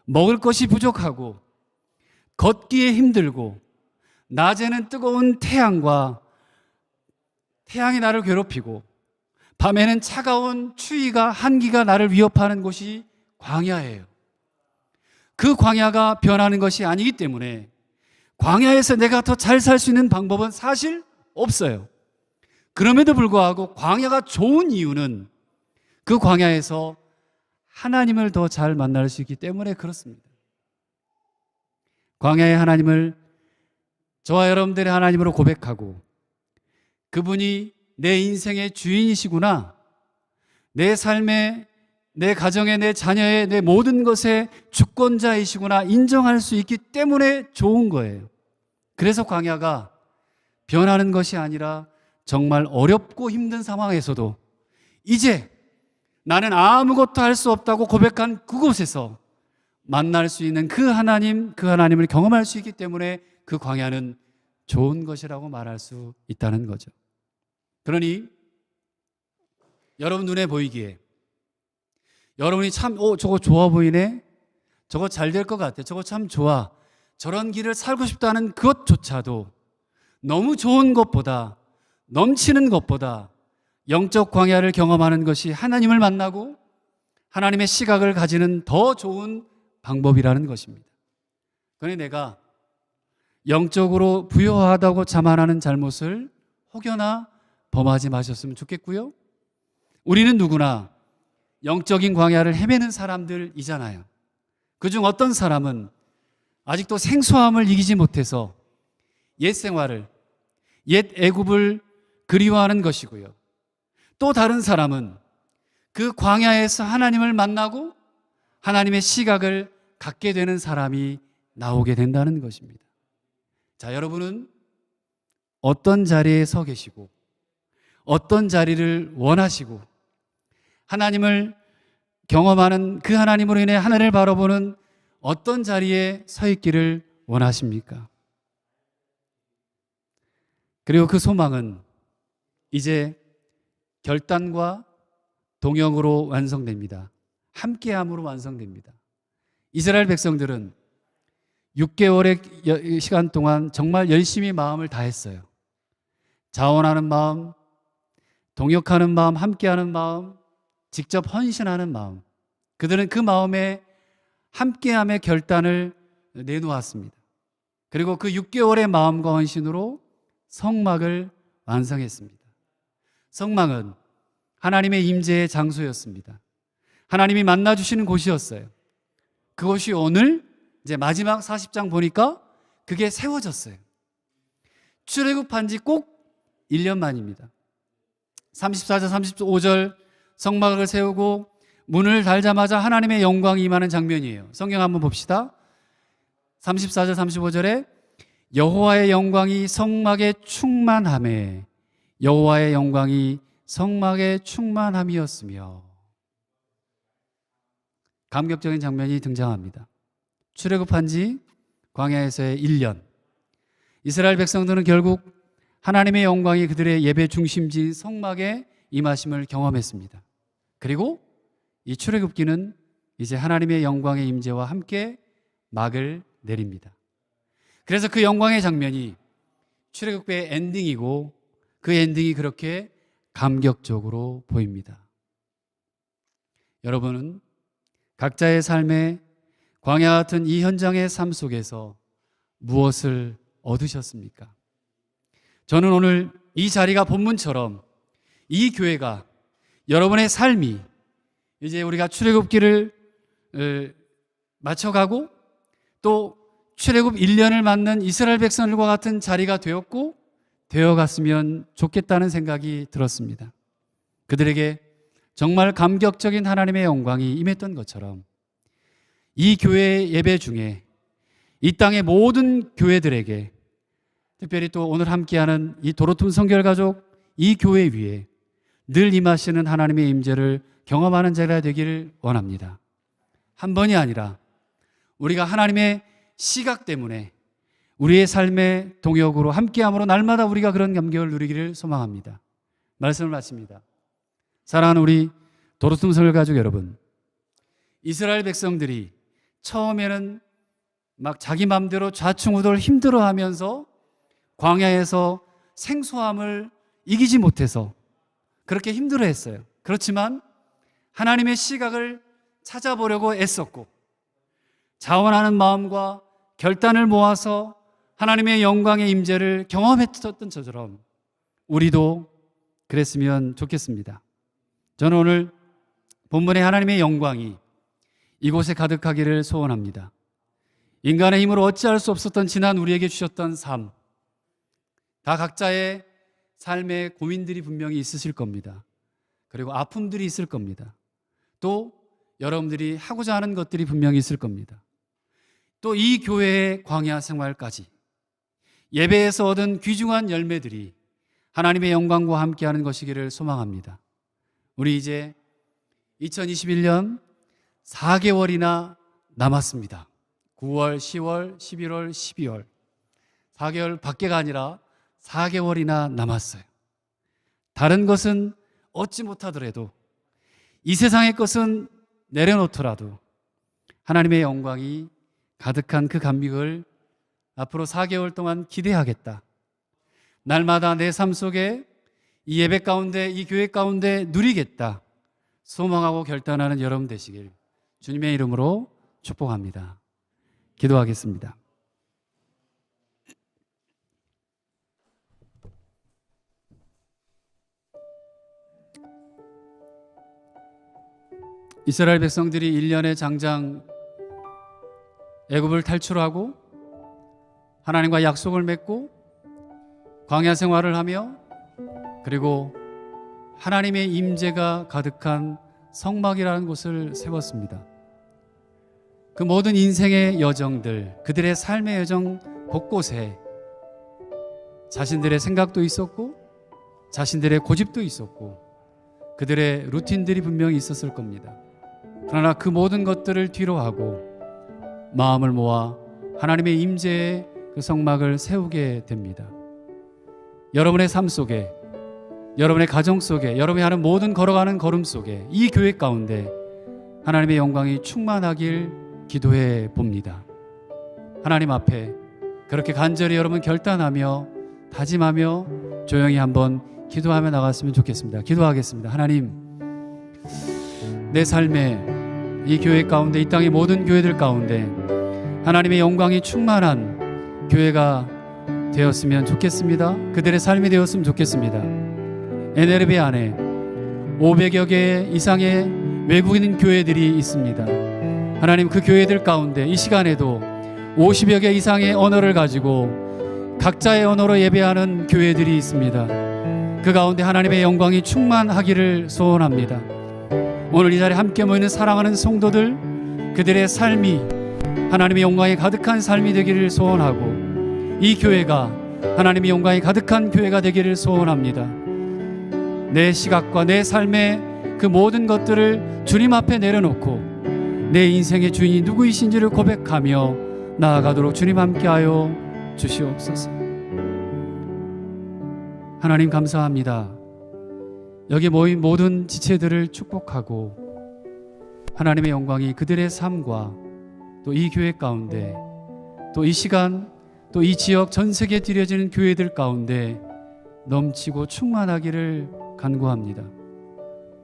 먹을 것이 부족하고 걷기에 힘들고 낮에는 뜨거운 태양이 나를 괴롭히고 밤에는 차가운 추위가 한기가 나를 위협하는 곳이 광야예요. 그 광야가 변하는 것이 아니기 때문에 광야에서 내가 더 잘 살 수 있는 방법은 사실 없어요. 그럼에도 불구하고 광야가 좋은 이유는 그 광야에서 하나님을 더 잘 만날 수 있기 때문에 그렇습니다. 광야의 하나님을 저와 여러분들의 하나님으로 고백하고 그분이 내 인생의 주인이시구나, 내 삶의, 내 가정의, 내 자녀의, 내 모든 것의 주권자이시구나 인정할 수 있기 때문에 좋은 거예요. 그래서 광야가 변하는 것이 아니라 정말 어렵고 힘든 상황에서도 이제 나는 아무것도 할 수 없다고 고백한 그곳에서 만날 수 있는 그 하나님, 그 하나님을 경험할 수 있기 때문에 그 광야는 좋은 것이라고 말할 수 있다는 거죠. 그러니 여러분 눈에 보이기에 여러분이 참 저거 좋아 보이네, 저거 잘 될 것 같아, 저거 참 좋아, 저런 길을 살고 싶다는 그것조차도 너무 좋은 것보다, 넘치는 것보다 영적 광야를 경험하는 것이 하나님을 만나고 하나님의 시각을 가지는 더 좋은 방법이라는 것입니다. 그러니 내가 영적으로 부요하다고 자만하는 잘못을 혹여나 범하지 마셨으면 좋겠고요. 우리는 누구나 영적인 광야를 헤매는 사람들이잖아요. 그중 어떤 사람은 아직도 생소함을 이기지 못해서 옛 생활을, 옛 애굽을 그리워하는 것이고요. 또 다른 사람은 그 광야에서 하나님을 만나고 하나님의 시각을 갖게 되는 사람이 나오게 된다는 것입니다. 자, 여러분은 어떤 자리에 서 계시고 어떤 자리를 원하시고 하나님을 경험하는 그 하나님으로 인해 하늘을 바라보는 어떤 자리에 서 있기를 원하십니까? 그리고 그 소망은 이제 결단과 동역으로 완성됩니다. 함께함으로 완성됩니다. 이스라엘 백성들은 6개월의 시간 동안 정말 열심히 마음을 다했어요. 자원하는 마음, 동역하는 마음, 함께하는 마음, 직접 헌신하는 마음. 그들은 그 마음에 함께함의 결단을 내놓았습니다. 그리고 그 6개월의 마음과 헌신으로 성막을 완성했습니다. 성막은 하나님의 임재의 장소였습니다. 하나님이 만나주시는 곳이었어요. 그것이 오늘 이제 마지막 40장 보니까 그게 세워졌어요. 출애굽한 지 꼭 1년 만입니다. 34절 35절 성막을 세우고 문을 달자마자 하나님의 영광이 임하는 장면이에요. 성경 한번 봅시다. 34절 35절에 여호와의 영광이 성막에 충만함에, 여호와의 영광이 성막에 충만함이었으며. 감격적인 장면이 등장합니다. 출애굽한 지 광야에서의 1년. 이스라엘 백성들은 결국 하나님의 영광이 그들의 예배 중심지인 성막에 임하심을 경험했습니다. 그리고 이 출애굽기는 이제 하나님의 영광의 임재와 함께 막을 내립니다. 그래서 그 영광의 장면이 출애굽기의 엔딩이고 그 엔딩이 그렇게 감격적으로 보입니다. 여러분은 각자의 삶의 광야 같은 이 현장의 삶 속에서 무엇을 얻으셨습니까? 저는 오늘 이 자리가 본문처럼 이 교회가 여러분의 삶이 이제 우리가 출애굽기를 마쳐가고 또 출애굽 1년을 맞는 이스라엘 백성들과 같은 자리가 되었고 되어갔으면 좋겠다는 생각이 들었습니다. 그들에게 정말 감격적인 하나님의 영광이 임했던 것처럼 이 교회의 예배 중에 이 땅의 모든 교회들에게, 특별히 또 오늘 함께하는 이 도로툼 성결가족 이 교회 위에 늘 임하시는 하나님의 임재를 경험하는 자가 되기를 원합니다. 한 번이 아니라 우리가 하나님의 시각 때문에 우리의 삶의 동역으로 함께함으로 날마다 우리가 그런 감격을 누리기를 소망합니다. 말씀을 마칩니다. 사랑하는 우리 도로툼 성결가족 여러분, 이스라엘 백성들이 처음에는 막 자기 마음대로 좌충우돌 힘들어하면서 광야에서 생소함을 이기지 못해서 그렇게 힘들어했어요. 그렇지만 하나님의 시각을 찾아보려고 애썼고 자원하는 마음과 결단을 모아서 하나님의 영광의 임재를 경험했던 저처럼 우리도 그랬으면 좋겠습니다. 저는 오늘 본문의 하나님의 영광이 이곳에 가득하기를 소원합니다. 인간의 힘으로 어찌할 수 없었던 지난 우리에게 주셨던 삶, 다 각자의 삶의 고민들이 분명히 있으실 겁니다. 그리고 아픔들이 있을 겁니다. 또 여러분들이 하고자 하는 것들이 분명히 있을 겁니다. 또 이 교회의 광야 생활까지 예배에서 얻은 귀중한 열매들이 하나님의 영광과 함께하는 것이기를 소망합니다. 우리 이제 2021년 4개월이나 남았습니다. 9월, 10월, 11월, 12월 4개월 밖에가 아니라 4개월이나 남았어요. 다른 것은 얻지 못하더라도 이 세상의 것은 내려놓더라도 하나님의 영광이 가득한 그 감격을 앞으로 4개월 동안 기대하겠다. 날마다 내 삶 속에 이 예배 가운데, 이 교회 가운데 누리겠다. 소망하고 결단하는 여러분 되시길 주님의 이름으로 축복합니다. 기도하겠습니다. 이스라엘 백성들이 1년의 장장 애굽을 탈출하고 하나님과 약속을 맺고 광야 생활을 하며 그리고 하나님의 임재가 가득한 성막이라는 곳을 세웠습니다. 그 모든 인생의 여정들, 그들의 삶의 여정 곳곳에 자신들의 생각도 있었고 자신들의 고집도 있었고 그들의 루틴들이 분명히 있었을 겁니다. 그러나 그 모든 것들을 뒤로 하고 마음을 모아 하나님의 임재의 그 성막을 세우게 됩니다. 여러분의 삶 속에, 여러분의 가정 속에, 여러분이 하는 모든 걸어가는 걸음 속에 이 교회 가운데 하나님의 영광이 충만하길 기도해 봅니다. 하나님 앞에 그렇게 간절히 여러분 결단하며 다짐하며 조용히 한번 기도하며 나갔으면 좋겠습니다. 기도하겠습니다. 하나님, 내 삶에 이 교회 가운데, 이 땅의 모든 교회들 가운데 하나님의 영광이 충만한 교회가 되었으면 좋겠습니다. 그들의 삶이 되었으면 좋겠습니다. NLB 안에 500여 개 이상의 외국인 교회들이 있습니다. 하나님, 그 교회들 가운데 이 시간에도 50여 개 이상의 언어를 가지고 각자의 언어로 예배하는 교회들이 있습니다. 그 가운데 하나님의 영광이 충만하기를 소원합니다. 오늘 이 자리에 함께 모이는 사랑하는 성도들, 그들의 삶이 하나님의 영광이 가득한 삶이 되기를 소원하고 이 교회가 하나님의 영광이 가득한 교회가 되기를 소원합니다. 내 시각과 내 삶의 그 모든 것들을 주님 앞에 내려놓고 내 인생의 주인이 누구이신지를 고백하며 나아가도록 주님 함께하여 주시옵소서. 하나님 감사합니다. 여기 모인 모든 지체들을 축복하고 하나님의 영광이 그들의 삶과 또 이 교회 가운데 또 이 시간 또 이 지역 전 세계에 드려지는 교회들 가운데 넘치고 충만하기를 간구합니다.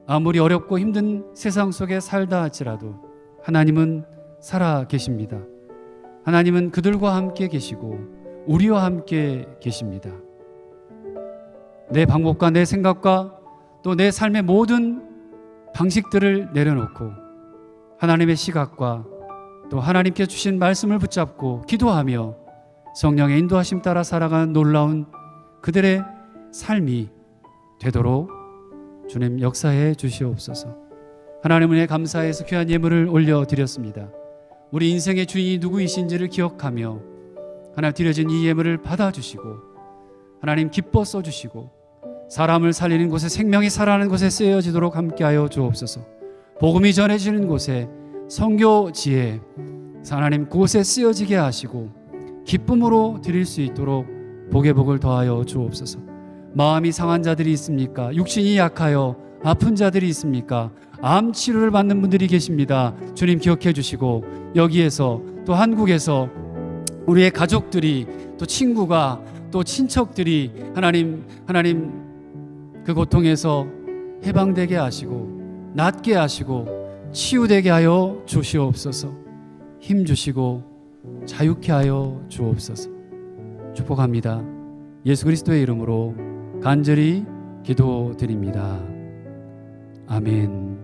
아무리 어렵고 힘든 세상 속에 살다 할지라도 하나님은 살아 계십니다. 하나님은 그들과 함께 계시고 우리와 함께 계십니다. 내 방법과 내 생각과 또 내 삶의 모든 방식들을 내려놓고 하나님의 시각과 또 하나님께 주신 말씀을 붙잡고 기도하며 성령의 인도하심 따라 살아가는 놀라운 그들의 삶이 되도록 주님 역사해 주시옵소서. 하나님 은혜 감사해서 귀한 예물을 올려드렸습니다. 우리 인생의 주인이 누구이신지를 기억하며 하나님 드려진 이 예물을 받아주시고 하나님 기뻐 써주시고 사람을 살리는 곳에, 생명이 살아나는 곳에 쓰여지도록 함께하여 주옵소서. 복음이 전해지는 곳에, 선교지에 하나님 그곳에 쓰여지게 하시고 기쁨으로 드릴 수 있도록 복의 복을 더하여 주옵소서. 마음이 상한 자들이 있습니까? 육신이 약하여 아픈 자들이 있습니까? 암 치료를 받는 분들이 계십니다. 주님 기억해 주시고 여기에서 또 한국에서 우리의 가족들이 또 친구가 또 친척들이 하나님 그 고통에서 해방되게 하시고 낫게 하시고 치유되게 하여 주시옵소서. 힘 주시고 자유케 하여 주옵소서. 축복합니다. 예수 그리스도의 이름으로 간절히 기도드립니다. 아멘.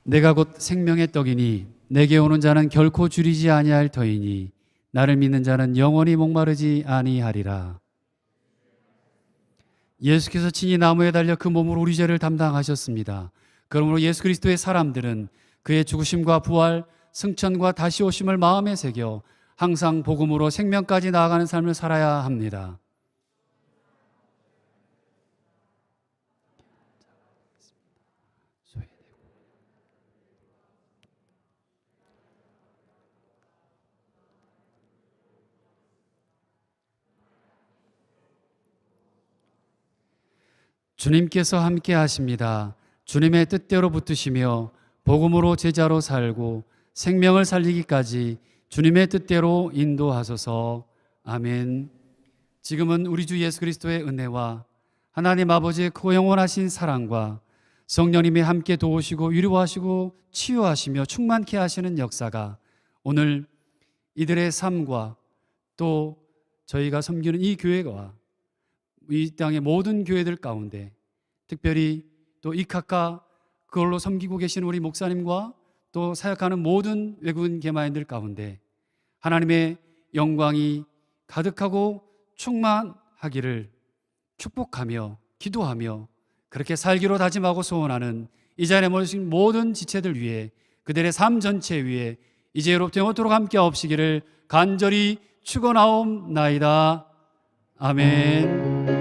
내가 곧 생명의 떡이니 내게 오는 자는 결코 줄이지 아니할 터이니 나를 믿는 자는 영원히 목마르지 아니하리라. 예수께서 친히 나무에 달려 그 몸으로 우리 죄를 담당하셨습니다. 그러므로 예수 그리스도의 사람들은 그의 죽으심과 부활, 승천과 다시 오심을 마음에 새겨 항상 복음으로 생명까지 나아가는 삶을 살아야 합니다. 주님께서 함께 하십니다. 주님의 뜻대로 붙으시며 복음으로 제자로 살고 생명을 살리기까지 주님의 뜻대로 인도하소서. 아멘. 지금은 우리 주 예수 그리스도의 은혜와 하나님 아버지의 크고 영원하신 사랑과 성령님이 함께 도우시고 위로하시고 치유하시며 충만케 하시는 역사가 오늘 이들의 삶과 또 저희가 섬기는 이 교회와 이 땅의 모든 교회들 가운데 특별히 또 이카카 그걸로 섬기고 계시는 우리 목사님과 또 사역하는 모든 외국인 개마인들 가운데 하나님의 영광이 가득하고 충만하기를 축복하며 기도하며 그렇게 살기로 다짐하고 소원하는 이 자리에 모이신 모든 지체들 위해 그들의 삶 전체 위에 이제로부터 영원토록 함께 하옵시기를 간절히 축원하옵나이다. 아멘.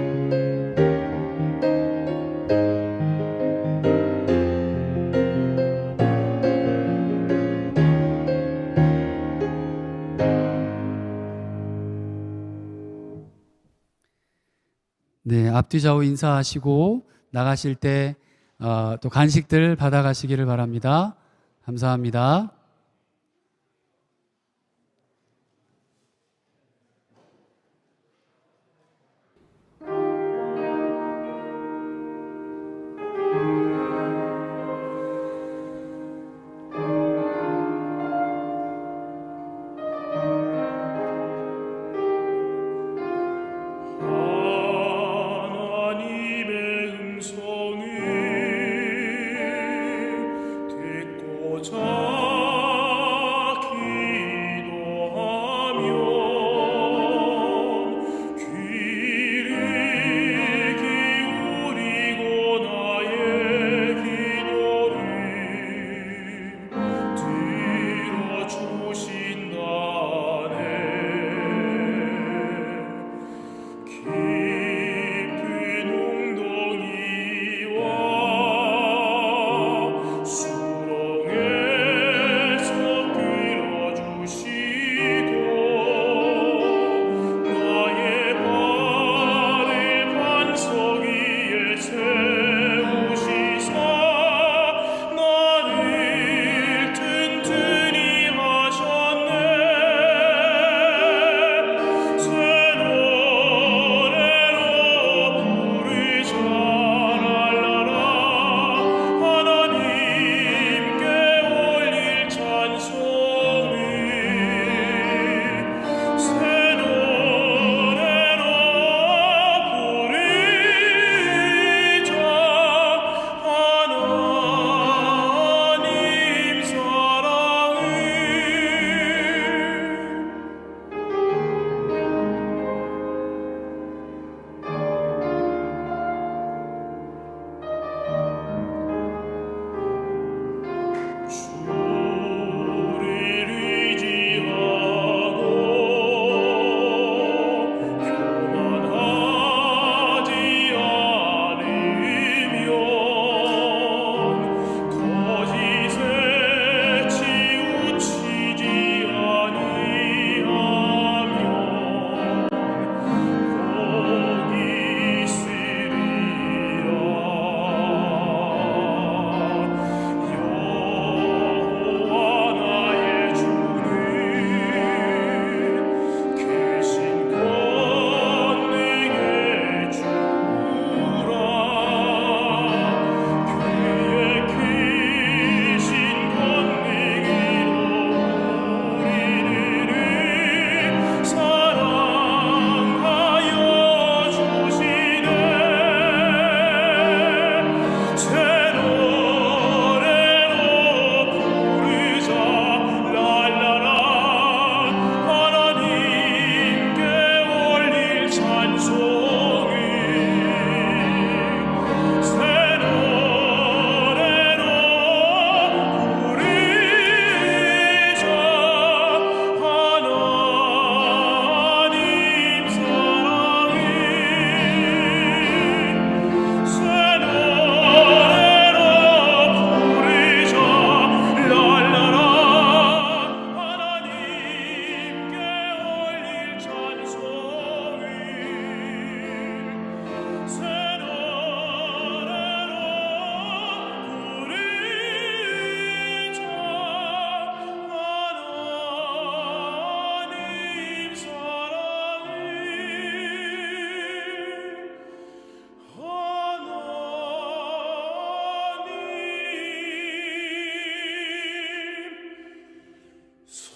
네, 앞뒤 좌우 인사하시고 나가실 때 또 간식들 받아가시기를 바랍니다. 감사합니다. 하나님의 음성을 듣고자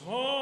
주옵소서.